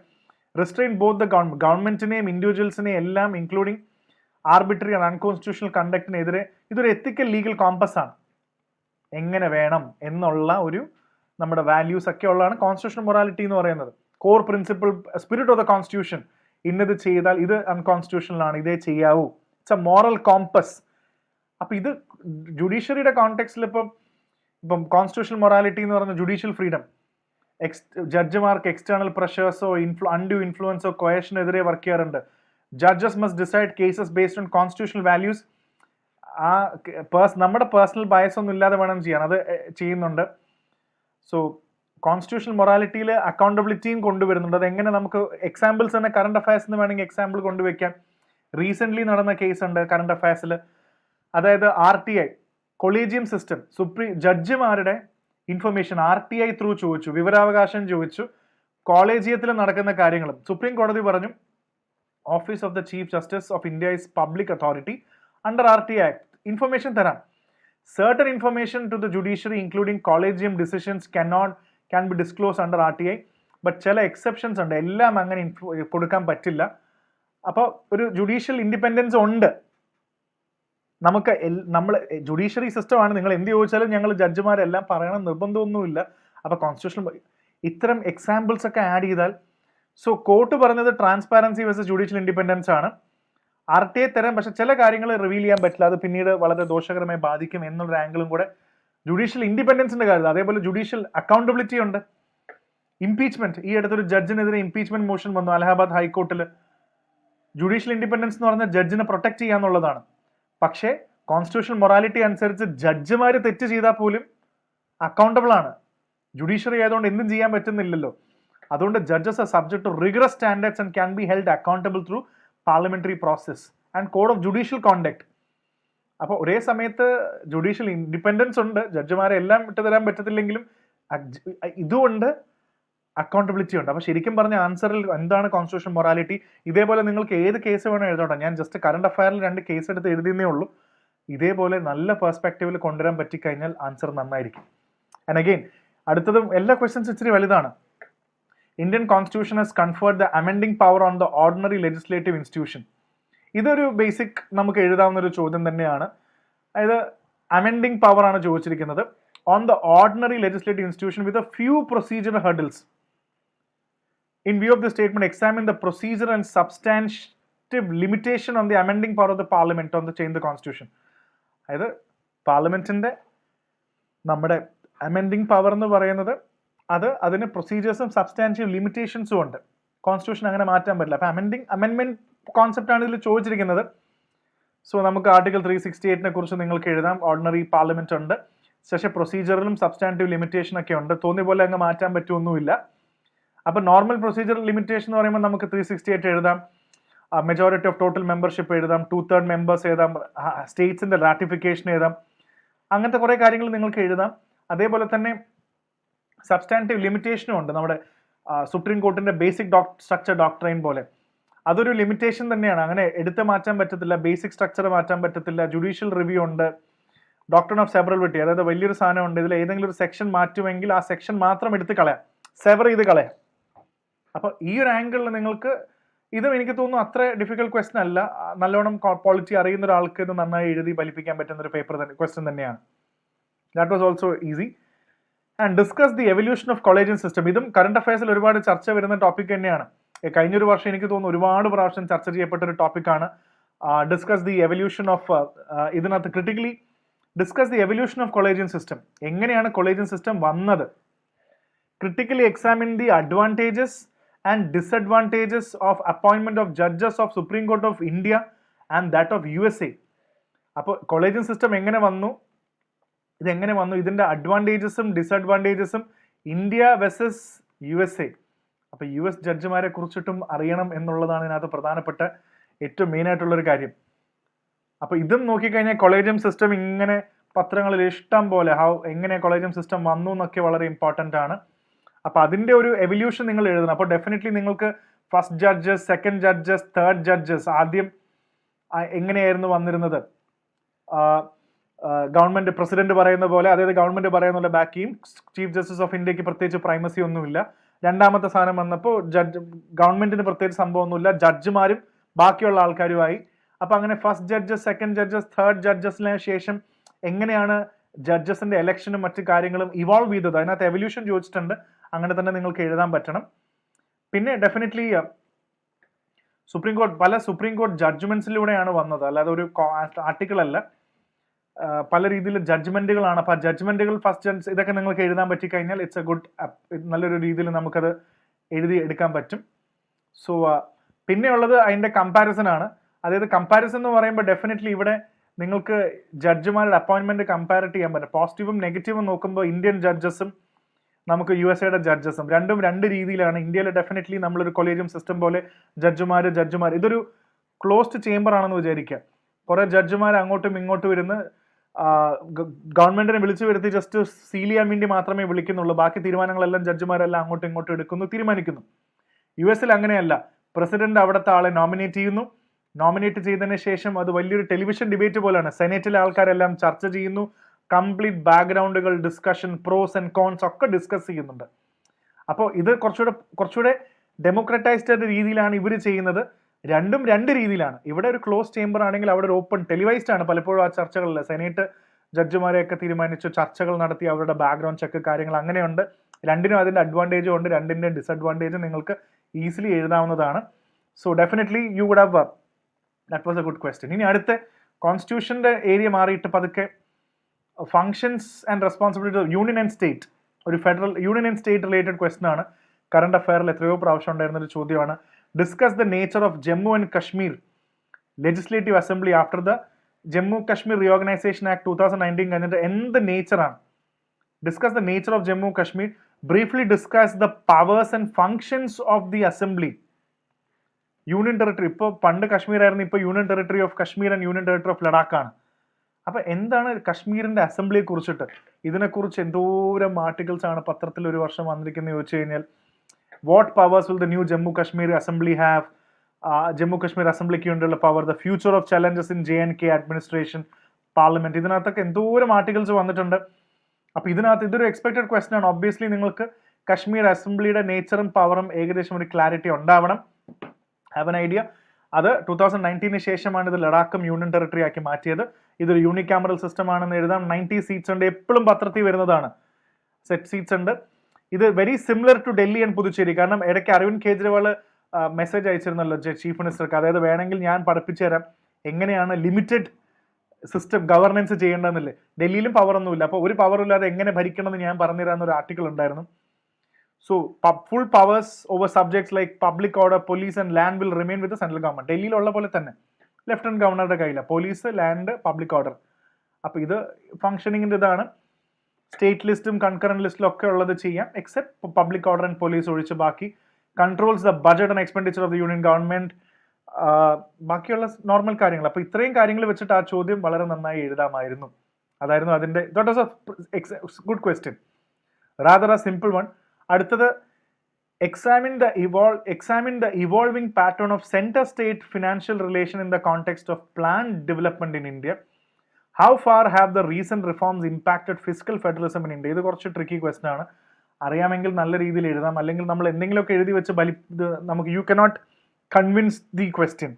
റിസ്ട്രെയിൻ ബോത്ത് ദ ഗവൺമെന്റിനെയും ഇൻഡിവിജ്വൽസിനെയും എല്ലാം, ഇൻക്ലൂഡിങ് ആർബിട്രറി ആൻഡ് അൺകോൺസ്റ്റിറ്റ്യൂഷണൽ കണ്ടക്റ്റിനെതിരെ. ഇതൊരു എത്തിക്കൽ ലീഗൽ കോമ്പസ് ആണ്, എങ്ങനെ വേണം എന്നുള്ള ഒരു നമ്മുടെ വാല്യൂസ് ഒക്കെ ഉള്ളതാണ് കോൺസ്റ്റിറ്റ്യൂഷണൽ മൊറാലിറ്റി എന്ന് പറയുന്നത്. Core principle, spirit of the constitution, ഇന്നത് ചെയ്താൽ ഇത് അൺകോൺസ്റ്റിറ്റ്യൂഷണൽ ആണ്, ഇതേ ചെയ്യാവൂ. It's a moral compass. അപ്പൊ ഇത് ജുഡീഷ്യറിയുടെ കോണ്ടെക്സ്റ്റിൽ ഇപ്പം കോൺസ്റ്റിറ്റ്യൂഷണൽ മൊറാലിറ്റി എന്ന് പറഞ്ഞ ജുഡീഷ്യൽ ഫ്രീഡം, ജഡ്ജിമാർക്ക് എക്സ്റ്റേണൽ പ്രഷേഴ്സോ അൺഡ്യൂ ഇൻഫ്ലുവൻസോ കൊയേഷനെതിരെ വർക്ക് ചെയ്യാറുണ്ട്. Judges must decide cases based on constitutional values. ആ നമ്മുടെ പേഴ്സണൽ ബയസ് ഒന്നും ഇല്ലാതെ വേണം ചെയ്യാൻ, അത് ചെയ്യുന്നുണ്ട്. സോ കോൺസ്റ്റിറ്റ്യൂഷണൽ മൊറാലിറ്റിയിൽ അക്കൗണ്ടബിലിറ്റിയും കൊണ്ടുവരുന്നുണ്ട്. അതെങ്ങനെ നമുക്ക് എക്സാമ്പിൾസ് തന്നെ കറണ്ട് അഫയേഴ്സ് എന്ന് വേണമെങ്കിൽ എക്സാമ്പിൾ കൊണ്ടുവയ്ക്കാം. റീസെന്റ് നടന്ന കേസ് ഉണ്ട് കറണ്ട് അഫയേഴ്സിൽ, അതായത് RTI കൊളീജിയം സിസ്റ്റം, ജഡ്ജിമാരുടെ ഇൻഫർമേഷൻ RTI ത്രൂ ചോദിച്ചു, വിവരാവകാശം ചോദിച്ചു, കോളേജിയത്തിൽ നടക്കുന്ന കാര്യങ്ങളും. സുപ്രീം കോടതി പറഞ്ഞു office of the chief justice of India is public authority under RTI act. Information തരാം. certain information to the judiciary including collegium decisions can be disclosed under RTI, but ചില എക്സെപ്ഷൻസ് ഉണ്ട്, എല്ലാം അങ്ങനെ കൊടുക്കാൻ പറ്റില്ല. അപ്പോൾ ഒരു ജുഡീഷ്യൽ ഇൻഡിപെൻഡൻസ് ഉണ്ട് നമുക്ക്. നമ്മൾ ജുഡീഷ്യറി സിസ്റ്റമാണ്, നിങ്ങൾ എന്ത് ചോദിച്ചാലും ഞങ്ങൾ ജഡ്ജിമാരെല്ലാം പറയണം നിർബന്ധമൊന്നുമില്ല. അപ്പോൾ കോൺസ്റ്റിറ്റ്യൂഷൻ ഇത്തരം എക്സാമ്പിൾസ് ഒക്കെ ആഡ് ചെയ്താൽ, സോ കോർട്ട് പറഞ്ഞത് ട്രാൻസ്പാരൻസി വേഴ്സസ് ജുഡീഷ്യൽ ഇൻഡിപെൻഡൻസ് ആണ്. RTI തരാം, പക്ഷെ ചില കാര്യങ്ങൾ റിവീൽ ചെയ്യാൻ പറ്റില്ല, അത് പിന്നീട് വളരെ ദോഷകരമായി ബാധിക്കും എന്നുള്ളൊരു ആംഗിളും കൂടെ ജുഡീഷ്യൽ ഇൻഡിപെൻഡൻസിന്റെ കാര്യത്തിൽ. അതേപോലെ ജുഡീഷ്യൽ അക്കൗണ്ടബിലിറ്റി ഉണ്ട്. ഇംപീച്ച്മെന്റ്, ഈ അടുത്തൊരു ജഡ്ജിനെതിരെ ഇംപീച്ച്മെന്റ് മോഷൻ വന്നു അലഹാബാദ് ഹൈക്കോർട്ടിൽ. ജുഡീഷ്യൽ ഇൻഡിപെൻഡൻസ് എന്ന് പറഞ്ഞാൽ ജഡ്ജിനെ പ്രൊട്ടക്ട് ചെയ്യാന്നുള്ളതാണ്. പക്ഷേ കോൺസ്റ്റിറ്റ്യൂഷണൽ മൊറാലിറ്റി അനുസരിച്ച് ജഡ്ജിമാർ തെറ്റ് ചെയ്താൽ പോലും അക്കൗണ്ടബിൾ ആണ്. ജുഡീഷ്യറി ആയതുകൊണ്ട് എന്തും ചെയ്യാൻ പറ്റുന്നില്ലല്ലോ. അതുകൊണ്ട് judges are subject to rigorous standards and can be held accountable through parliamentary process and code of judicial conduct. അപ്പോൾ ഒരേ സമയത്ത് ജുഡീഷ്യൽ ഇൻഡിപെൻഡൻസ് ഉണ്ട്, ജഡ്ജിമാരെ എല്ലാം വിട്ടുതരാൻ പറ്റത്തില്ലെങ്കിലും ഇതുകൊണ്ട് അക്കൗണ്ടബിലിറ്റി ഉണ്ട്. അപ്പോൾ ശരിക്കും പറഞ്ഞ ആൻസറിൽ എന്താണ് കോൺസ്റ്റിറ്റ്യൂഷൻ മൊറാലിറ്റി, ഇതേപോലെ നിങ്ങൾക്ക് ഏത് കേസ് വേണോ എഴുതോട്ടെ. ഞാൻ ജസ്റ്റ് കറണ്ട് അഫയറിൽ 2 കേസ് എടുത്ത് എഴുതിയേ ഉള്ളൂ. ഇതേപോലെ നല്ല പെർസ്പെക്റ്റീവിൽ കൊണ്ടുവരാൻ പറ്റിക്കഴിഞ്ഞാൽ ആൻസർ നന്നായിരിക്കും. ആൻഡ് അഗെയിൻ അടുത്തതും എല്ലാ ക്വസ്റ്റ്യൻസ് ഇച്ചിരി വലുതാണ്. Indian constitution has conferred the amending power on the ordinary legislative institution. ഇതൊരു ബേസിക് നമുക്ക് എഴുതാവുന്ന ഒരു ചോദ്യം തന്നെയാണ്. അതായത് അമെൻഡിങ് പവർ ആണ് ചോദിച്ചിരിക്കുന്നത് on the ordinary legislative institution with a few procedure hurdles. In view of the statement, examine the procedure and substantive limitation on the amending power of the parliament on the change the constitution. അതായത് പാർലമെന്റിന്റെ നമ്മുടെ അമെൻഡിങ് പവർ എന്ന് പറയുന്നത് അതിന് പ്രൊസീജിയേഴ്സും സബ്സ്റ്റാൻഷ്യൽ ലിമിറ്റേഷൻസും ഉണ്ട്. കോൺസ്റ്റിറ്റ്യൂഷൻ അങ്ങനെ മാറ്റാൻ പറ്റില്ല. അപ്പോൾ അമെൻമെന്റ് കോൺസെപ്റ്റ് ആണ് ഇതിൽ ചോദിച്ചിരിക്കുന്നത്. സോ നമുക്ക് ആർട്ടിക്കിൾ 368 കുറിച്ച് നിങ്ങൾക്ക് എഴുതാം. ഓർഡിനറി പാർലമെന്റ് ഉണ്ട്, പക്ഷേ പ്രൊസീജിയറിലും സബ്സ്റ്റാൻറ്റീവ് ലിമിറ്റേഷൻ ഒക്കെ ഉണ്ട്. തോന്നിയ പോലെ അങ്ങ് മാറ്റാൻ പറ്റുമൊന്നുമില്ല. അപ്പോൾ നോർമൽ പ്രൊസീജിയർ ലിമിറ്റേഷൻ എന്ന് പറയുമ്പോൾ നമുക്ക് 368 എഴുതാം, മെജോറിറ്റി ഓഫ് ടോട്ടൽ മെമ്പർഷിപ്പ് എഴുതാം, 2/3 മെമ്പേഴ്സ് എഴുതാം, സ്റ്റേറ്റ്സിന്റെ റാറ്റിഫിക്കേഷൻ എഴുതാം, അങ്ങനത്തെ കുറേ കാര്യങ്ങൾ നിങ്ങൾക്ക് എഴുതാം. അതേപോലെ തന്നെ സബ്സ്റ്റാൻറ്റീവ് ലിമിറ്റേഷനും ഉണ്ട്. നമ്മുടെ സുപ്രീം കോർട്ടിന്റെ ബേസിക് സ്ട്രക്ചർ ഡോക്ട്രൈൻ പോലെ അതൊരു ലിമിറ്റേഷൻ തന്നെയാണ്. അങ്ങനെ എടുത്ത് മാറ്റാൻ പറ്റത്തില്ല, ബേസിക് സ്ട്രക്ചർ മാറ്റാൻ പറ്റത്തില്ല. ജുഡീഷ്യൽ റിവ്യൂ ഉണ്ട്, ഡോക്ട്രിൻ ഓഫ് സെവറബിലിറ്റി, അതായത് വലിയൊരു സാധനം ഉണ്ട്. ഇതിൽ ഏതെങ്കിലും ഒരു സെക്ഷൻ മാറ്റുമെങ്കിൽ ആ സെക്ഷൻ മാത്രം എടുത്ത് കളയാം, സെവർ ചെയ്ത് കളയാം. അപ്പോൾ ഈ ഒരു ആംഗിളിൽ നിങ്ങൾക്ക് ഇതും എനിക്ക് തോന്നുന്നു അത്ര ഡിഫിക്കൽട്ട് ക്വസ്റ്റൻ അല്ല. നല്ലോണം പോളിറ്റി അറിയുന്ന ഒരാൾക്ക് ഇത് നന്നായി എഴുതി ഫലിപ്പിക്കാൻ പറ്റുന്ന ഒരു പേപ്പർ ക്വസ്റ്റൻ തന്നെയാണ്. That was also easy. And discuss the evolution of collegium system. ഇതും കറണ്ട് അഫയേഴ്സിൽ ഒരുപാട് ചർച്ച വരുന്ന ടോപ്പിക് തന്നെയാണ്. കഴിഞ്ഞൊരു വർഷം എനിക്ക് തോന്നുന്നു ഒരുപാട് പ്രാവശ്യം ചർച്ച ചെയ്യപ്പെട്ട ഒരു ടോപ്പിക്കാണ്. ഡിസ്കസ് ദി എവല്യൂഷൻ ഓഫ്, ഇതിനകത്ത് critically discuss the evolution of collegium system. എങ്ങനെയാണ് കൊളേജിയൻ സിസ്റ്റം വന്നത്? Critically examine the advantages and disadvantages of appointment of judges of Supreme Court of India and that of USA. അപ്പോൾ കൊളേജിയൻ സിസ്റ്റം എങ്ങനെ വന്നു, ഇതെങ്ങനെ വന്നു, ഇതിൻ്റെ അഡ്വാൻറ്റേജസും ഡിസഡ്വാൻറ്റേജസും ഇന്ത്യ വെസസ് USA. അപ്പോൾ US ജഡ്ജിമാരെ കുറിച്ചിട്ടും അറിയണം എന്നുള്ളതാണ് ഇതിനകത്ത് പ്രധാനപ്പെട്ട ഏറ്റവും മെയിനായിട്ടുള്ളൊരു കാര്യം. അപ്പോൾ ഇതും നോക്കിക്കഴിഞ്ഞാൽ കൊളേജിയം സിസ്റ്റം ഇങ്ങനെ പത്രങ്ങളിൽ ഇഷ്ടം പോലെ എങ്ങനെ കൊളേജിയം സിസ്റ്റം വന്നു എന്നൊക്കെ വളരെ ഇമ്പോർട്ടൻ്റ് ആണ്. അപ്പോൾ അതിൻ്റെ ഒരു എവല്യൂഷൻ നിങ്ങൾ എഴുതണം. അപ്പോൾ ഡെഫിനറ്റ്ലി നിങ്ങൾക്ക് first judges, second judges, third judges ആദ്യം എങ്ങനെയായിരുന്നു വന്നിരുന്നത്, ഗവൺമെന്റ് പ്രസിഡന്റ് പറയുന്ന പോലെ, അതായത് ഗവൺമെന്റ് പറയുന്ന പോലെ ബാക്കിയും ചീഫ് ജസ്റ്റിസ് ഓഫ് ഇന്ത്യക്ക് പ്രത്യേകിച്ച് പ്രൈമസി ഒന്നുമില്ല. രണ്ടാമത്തെ സ്ഥാനം വന്നപ്പോൾ ഗവൺമെന്റിന് പ്രത്യേകിച്ച് സംഭവമൊന്നുമില്ല, ജഡ്ജിമാരും ബാക്കിയുള്ള ആൾക്കാരുമായി. അപ്പോൾ അങ്ങനെ first judges, second judges, third ജഡ്ജസിന് ശേഷം എങ്ങനെയാണ് ജഡ്ജസിന്റെ ഇലക്ഷനും മറ്റു കാര്യങ്ങളും ഇവോൾവ് ചെയ്തത്, അതിനകത്ത് എവല്യൂഷൻ ചോദിച്ചിട്ടുണ്ട്. അങ്ങനെ തന്നെ നിങ്ങൾക്ക് എഴുതാൻ പറ്റണം. പിന്നെ ഡെഫിനറ്റ്ലി സുപ്രീം കോർട്ട് പല സുപ്രീം കോർട്ട് ജഡ്ജ്മെന്റ്സിലൂടെയാണ് വന്നത്, അല്ലാതെ ഒരു ആർട്ടിക്കിൾ അല്ല. പല രീതിയിൽ ജഡ്ജ്മെന്റുകളാണ്. അപ്പോൾ ആ ജഡ്ജ്മെന്റുകൾ, ഫസ്റ്റ് ജഡ്ജ്, ഇതൊക്കെ നിങ്ങൾക്ക് എഴുതാൻ പറ്റിക്കഴിഞ്ഞാൽ ഇറ്റ്സ് എ ഗുഡ്, നല്ലൊരു രീതിയിൽ നമുക്കത് എഴുതി എടുക്കാൻ പറ്റും. സോ പിന്നെയുള്ളത് അതിൻ്റെ കമ്പാരിസൺ ആണ്. അതായത് കമ്പാരിസൺ എന്ന് പറയുമ്പോൾ ഡെഫിനറ്റ്ലി ഇവിടെ നിങ്ങൾക്ക് ജഡ്ജിമാരുടെ അപ്പോയിൻമെന്റ് കമ്പയർ ചെയ്യാൻ പറ്റും. പോസിറ്റീവും നെഗറ്റീവും നോക്കുമ്പോൾ ഇന്ത്യൻ ജഡ്ജസും നമുക്ക് USA ജഡ്ജസും രണ്ടും രണ്ട് രീതിയിലാണ്. ഇന്ത്യയിൽ ഡെഫിനറ്റ്ലി നമ്മളൊരു കൊളേജിയം സിസ്റ്റം പോലെ ജഡ്ജിമാർ ഇതൊരു ക്ലോസ്ഡ് ചേംബർ ആണെന്ന് വിചാരിക്കുക. കുറേ ജഡ്ജിമാർ അങ്ങോട്ടും ഇങ്ങോട്ടും ഇരുന്ന് ഗവൺമെന്റിനെ വിളിച്ചു വരുത്തി ജസ്റ്റ് സീൽ ചെയ്യാൻ വേണ്ടി മാത്രമേ വിളിക്കുന്നുള്ളൂ. ബാക്കി തീരുമാനങ്ങളെല്ലാം ജഡ്ജിമാരെല്ലാം അങ്ങോട്ടും ഇങ്ങോട്ടും എടുക്കുന്നു, തീരുമാനിക്കുന്നു. US അങ്ങനെയല്ല. പ്രസിഡന്റ് അവിടുത്തെ ആളെ നോമിനേറ്റ് ചെയ്യുന്നു. നോമിനേറ്റ് ചെയ്തതിന് ശേഷം അത് വലിയൊരു ടെലിവിഷൻ ഡിബേറ്റ് പോലെയാണ്. സെനറ്റിലെ ആൾക്കാരെല്ലാം ചർച്ച ചെയ്യുന്നു, കംപ്ലീറ്റ് ബാക്ക്ഗ്രൗണ്ടുകൾ ഡിസ്കഷൻ, പ്രോസ് ആൻഡ് കോൺസ് ഒക്കെ ഡിസ്കസ് ചെയ്യുന്നുണ്ട്. അപ്പോൾ ഇത് കുറച്ചുകൂടെ ഡെമോക്രറ്റൈസ്ഡ് രീതിയിലാണ് ഇവർ ചെയ്യുന്നത്. രണ്ടും രണ്ട് രീതിയിലാണ്. ഇവിടെ ഒരു ക്ലോസ് ചേംബർ ആണെങ്കിൽ അവിടെ ഒരു ഓപ്പൺ ടെലിവൈസ്ഡ് ആണ് പലപ്പോഴും ആ ചർച്ചകളിൽ. സെനറ്റ് ജഡ്ജിമാരെയൊക്കെ തീരുമാനിച്ചു, ചർച്ചകൾ നടത്തി, അവരുടെ ബാക്ക്ഗ്രൗണ്ട് ചെക്ക് കാര്യങ്ങൾ അങ്ങനെയുണ്ട്. രണ്ടിനും അതിൻ്റെ അഡ്വാൻറ്റേജും ഉണ്ട്, രണ്ടിൻ്റെ ഡിസഡ്വാൻറ്റേജും നിങ്ങൾക്ക് ഈസിലി എഴുതാവുന്നതാണ്. So definitely you would have, that was a good question. ഇനി അടുത്ത കോൺസ്റ്റിറ്റ്യൂഷൻ്റെ ഏരിയ മാറിയിട്ട് പതുക്കെ functions and responsibility of union and state, ഒരു federal union and state related question ആണ്. കറണ്ട് അഫയറിൽ എത്രയോ പ്രാവശ്യം ഉണ്ടായിരുന്നൊരു ചോദ്യമാണ്. Discuss the nature of Jammu and Kashmir legislative assembly after the Jammu Kashmir reorganisation act 2019 കഴിഞ്ഞിട്ട് എന്ത് നേച്ചറാണ്? Discuss the nature of Jammu Kashmir, briefly discuss the powers and functions of the assembly. Union territory, ഇപ്പോൾ പണ്ട് കശ്മീർ ആയിരുന്നു, ഇപ്പോൾ union territory of Kashmir and union territory of Ladakh ആണ്. അപ്പൊ എന്താണ് കശ്മീരിന്റെ അസംബ്ലിയെ കുറിച്ചിട്ട്? ഇതിനെക്കുറിച്ച് എന്തോരം ആർട്ടിക്കിൾസ് ആണ് പത്രത്തിൽ ഒരു വർഷം വന്നിരിക്കുന്നത് ചോദിച്ചു കഴിഞ്ഞാൽ, what powers will the new Jammu Kashmir assembly have, Jammu Kashmir അസംബ്ലിക്ക് വേണ്ടിയുള്ള power, the future of challenges in JNK administration, parliament, ഇതിനകത്തൊക്കെ എന്തോരം ആർട്ടിക്കിൾസ് വന്നിട്ടുണ്ട്. അപ്പൊ ഇതിനകത്ത് ഇതൊരു എക്സ്പെക്ടഡ് ക്വസ്റ്റൻ ആണ്. ഒബ്വിയസ്ലി നിങ്ങൾക്ക് കശ്മീർ അസംബ്ലിയുടെ നേച്ചറും പവറും ഏകദേശം ഒരു ക്ലാരിറ്റി ഉണ്ടാവണം, ഹാവ് എൻ ഐഡിയ. അത് 2019 ശേഷമാണ് ഇത് ലഡാക്കും യൂണിയൻ ടെറിട്ടറി ആക്കി മാറ്റിയത്. ഇതൊരു യൂണികാമറൽ സിസ്റ്റം ആണെന്ന് എഴുതാം. 90 സീറ്റ്സ് ഉണ്ട്, എപ്പോഴും പത്രത്തിൽ വരുന്നതാണ്, സെറ്റ് സീറ്റ്സ് ഉണ്ട്. ഇത് very similar to Delhi and Puducherry. കാരണം ഇടയ്ക്ക് അരവിന്ദ് കെജ്രിവാൾ മെസ്സേജ് അയച്ചിരുന്നല്ലോ ചീഫ് മിനിസ്റ്റർക്ക്, അതായത് വേണമെങ്കിൽ ഞാൻ പഠിപ്പിച്ചു തരാം എങ്ങനെയാണ് ലിമിറ്റഡ് സിസ്റ്റം ഗവർണൻസ് ചെയ്യേണ്ടതെന്നില്ലേ. ഡൽഹിയിലും പവർ ഒന്നുമില്ല, അപ്പോൾ ഒരു പവറും ഇല്ലാതെ എങ്ങനെ ഭരിക്കണമെന്ന് ഞാൻ പറഞ്ഞുതരാമെന്നൊരു ആർട്ടിക്കിൾ ഉണ്ടായിരുന്നു. So, full powers over subjects like public order, police and land will remain with the central government. ഡൽഹിയിലുള്ള പോലെ തന്നെ ലെഫ്റ്റനന്റ് ഗവർണറുടെ കയ്യിലാണ് പോലീസ്, ലാൻഡ്, പബ്ലിക് ഓർഡർ. അപ്പോൾ ഇത് ഫംഗ്ഷനിങ്ങിൻ്റെ ഇതാണ്. സ്റ്റേറ്റ് ലിസ്റ്റും കൺകറന്റ് ലിസ്റ്റിലും ഒക്കെ ഉള്ളത് ചെയ്യാം, except public order and police ഒഴിച്ച് ബാക്കി. Controls the budget and expenditure of the union government, ബാക്കിയുള്ള നോർമൽ കാര്യങ്ങൾ. അപ്പോൾ ഇത്രയും കാര്യങ്ങൾ വെച്ചിട്ട് ആ ചോദ്യം വളരെ നന്നായി എഴുതാമായിരുന്നു. അതായിരുന്നു അതിൻ്റെ, that was a good question, rather A simple one. അടുത്തത്, examine the evolving pattern of center state financial relation in the context of planned development in India. How far have the recent reforms impacted fiscal federalism in India? ഇത് കുറച്ച് ട്രിക്കി ക്വസ്റ്റൻ ആണ്. അറിയാമെങ്കിൽ നല്ല രീതിയിൽ എഴുതാം, അല്ലെങ്കിൽ നമ്മൾ എന്തെങ്കിലുമൊക്കെ എഴുതി വെച്ച് നമുക്ക് you cannot convince the question.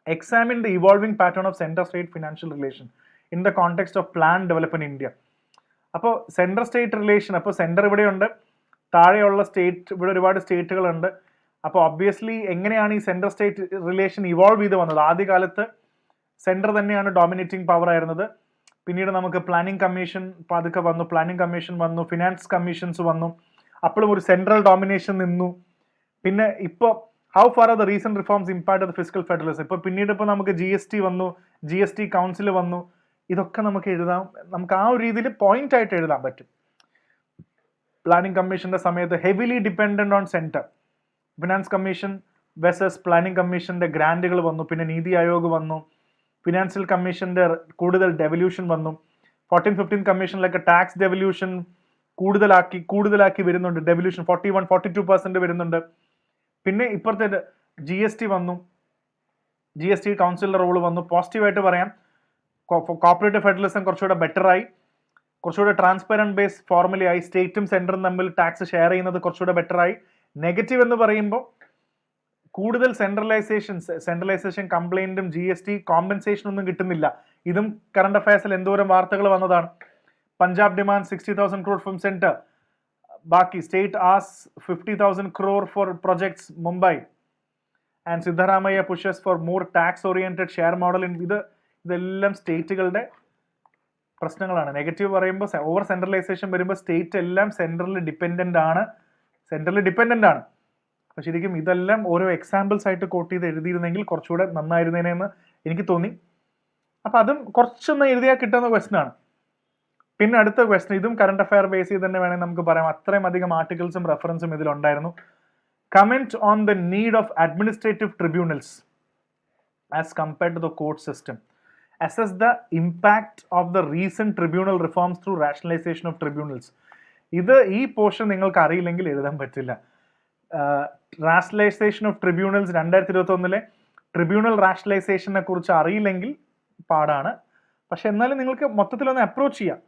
Examine the evolving pattern of center state financial relation in the context of planned development in India. അപ്പോൾ സെൻട്രൽ സ്റ്റേറ്റ് റിലേഷൻ, അപ്പോൾ സെൻറ്റർ ഇവിടെയുണ്ട്, താഴെയുള്ള സ്റ്റേറ്റ്, ഇവിടെ ഒരുപാട് സ്റ്റേറ്റുകളുണ്ട്. അപ്പോൾ ഒബ്വിയസ്ലി എങ്ങനെയാണ് ഈ സെൻട്രൽ സ്റ്റേറ്റ് റിലേഷൻ ഇവോൾവ് ചെയ്ത് വന്നത്? ആദ്യകാലത്ത് സെൻറ്റർ തന്നെയാണ് ഡോമിനേറ്റിംഗ് പവർ ആയിരുന്നത്. പിന്നീട് നമുക്ക് പ്ലാനിംഗ് കമ്മീഷൻ പതുക്കെ വന്നു, പ്ലാനിംഗ് കമ്മീഷൻ വന്നു, ഫിനാൻസ് കമ്മീഷൻസ് വന്നു, അപ്പോഴും ഒരു സെൻട്രൽ ഡോമിനേഷൻ നിന്നു. പിന്നെ ഇപ്പോൾ how far are the recent reforms impact of physical federalism? ഇപ്പോൾ പിന്നീട് ഇപ്പോൾ നമുക്ക് GST വന്നു, GST കൗൺസിൽ വന്നു. ഇതൊക്കെ നമുക്ക് എഴുതാം, നമുക്ക് ആ ഒരു രീതിയിൽ പോയിന്റ് ആയിട്ട് എഴുതാൻ പറ്റും. പ്ലാനിംഗ് കമ്മീഷന്റെ സമയത്ത് heavily dependent on centre, finance commission versus planning കമ്മീഷന്റെ ഗ്രാൻഡുകൾ വന്നു, പിന്നെ നീതി ആയോഗ് വന്നു, ഫിനാൻഷ്യൽ കമ്മീഷന്റെ കൂടുതൽ ഡെവല്യൂഷൻ വന്നു, 14-15 കമ്മീഷനിലൊക്കെ ടാക്സ് ഡെവല്യൂഷൻ കൂടുതലാക്കി വരുന്നുണ്ട്, ഡെവല്യൂഷൻ 41-42% വരുന്നുണ്ട്. പിന്നെ ഇപ്പുറത്തെ GST വന്നു, GST കൗൺസിലിന്റെ റോള് വന്നു. പോസിറ്റീവായിട്ട് പറയാം, കോപ്പറേറ്റീവ് ഫെഡറലിസം കുറച്ചുകൂടെ ബെറ്ററായി, കുറച്ചുകൂടെ ട്രാൻസ്പെറന്റ് ബേസ് ഫോർമുലയായി, സ്റ്റേറ്റും സെൻറ്ററും തമ്മിൽ ടാക്സ് ഷെയർ ചെയ്യുന്നത് കുറച്ചുകൂടെ ബെറ്ററായി. നെഗറ്റീവ് എന്ന് പറയുമ്പോൾ കൂടുതൽ സെൻട്രലൈസേഷൻ കംപ്ലൈന്റും GST കോമ്പൻസേഷൻ ഒന്നും കിട്ടുന്നില്ല. ഇതും കറണ്ട് അഫയേഴ്സിൽ എന്തോരം വാർത്തകൾ വന്നതാണ്. Punjab demand 60,000 crore from centre, ബാക്കി state as 50,000 crore for projects Mumbai, and Siddaramaiah pushes for more tax oriented share model. ഇതെല്ലാം സ്റ്റേറ്റുകളുടെ പ്രശ്നങ്ങളാണ്. നെഗറ്റീവ് പറയുമ്പോൾ ഓവർ സെൻട്രലൈസേഷൻ വരുമ്പോൾ സ്റ്റേറ്റ് എല്ലാം സെൻട്രലിൽ ഡിപ്പെൻഡന്റ് ആണ്. അപ്പോൾ ശരിക്കും ഇതെല്ലാം ഓരോ എക്സാമ്പിൾസ് ആയിട്ട് കോട്ട് ചെയ്ത് എഴുതിയിരുന്നെങ്കിൽ കുറച്ചുകൂടെ നന്നായിരുന്നേനെന്ന് എനിക്ക് തോന്നി. അപ്പോൾ അതും കുറച്ചൊന്ന് എഴുതിയാൽ കിട്ടുന്ന ക്വസ്റ്റൻ ആണ്. പിന്നെ അടുത്ത ക്വസ്റ്റൻ, ഇതും കറണ്ട് അഫയർ ബേസ് ചെയ്ത് തന്നെ വേണമെങ്കിൽ നമുക്ക് പറയാം, അത്രയും അധികം ആർട്ടിക്കിൾസും റെഫറൻസും ഇതിലുണ്ടായിരുന്നു. Comment on the need of administrative tribunals as compared to the court system. Assess the impact of the recent tribunal reforms through rationalization of tribunals. ഈ പോർഷൻ നിങ്ങൾക്ക് അറിയില്ലെങ്കിൽ എഴുതാൻ പറ്റില്ല. റാഷണലൈസേഷൻ ഓഫ് ട്രിബ്യൂണൽസ് 2021 ട്രിബ്യൂണൽ റാഷണലൈസേഷനെ കുറിച്ച് അറിയില്ലെങ്കിൽ പാടാണ്. പക്ഷെ എന്നാലും നിങ്ങൾക്ക് മൊത്തത്തിലൊന്ന് അപ്രോച്ച് ചെയ്യാം.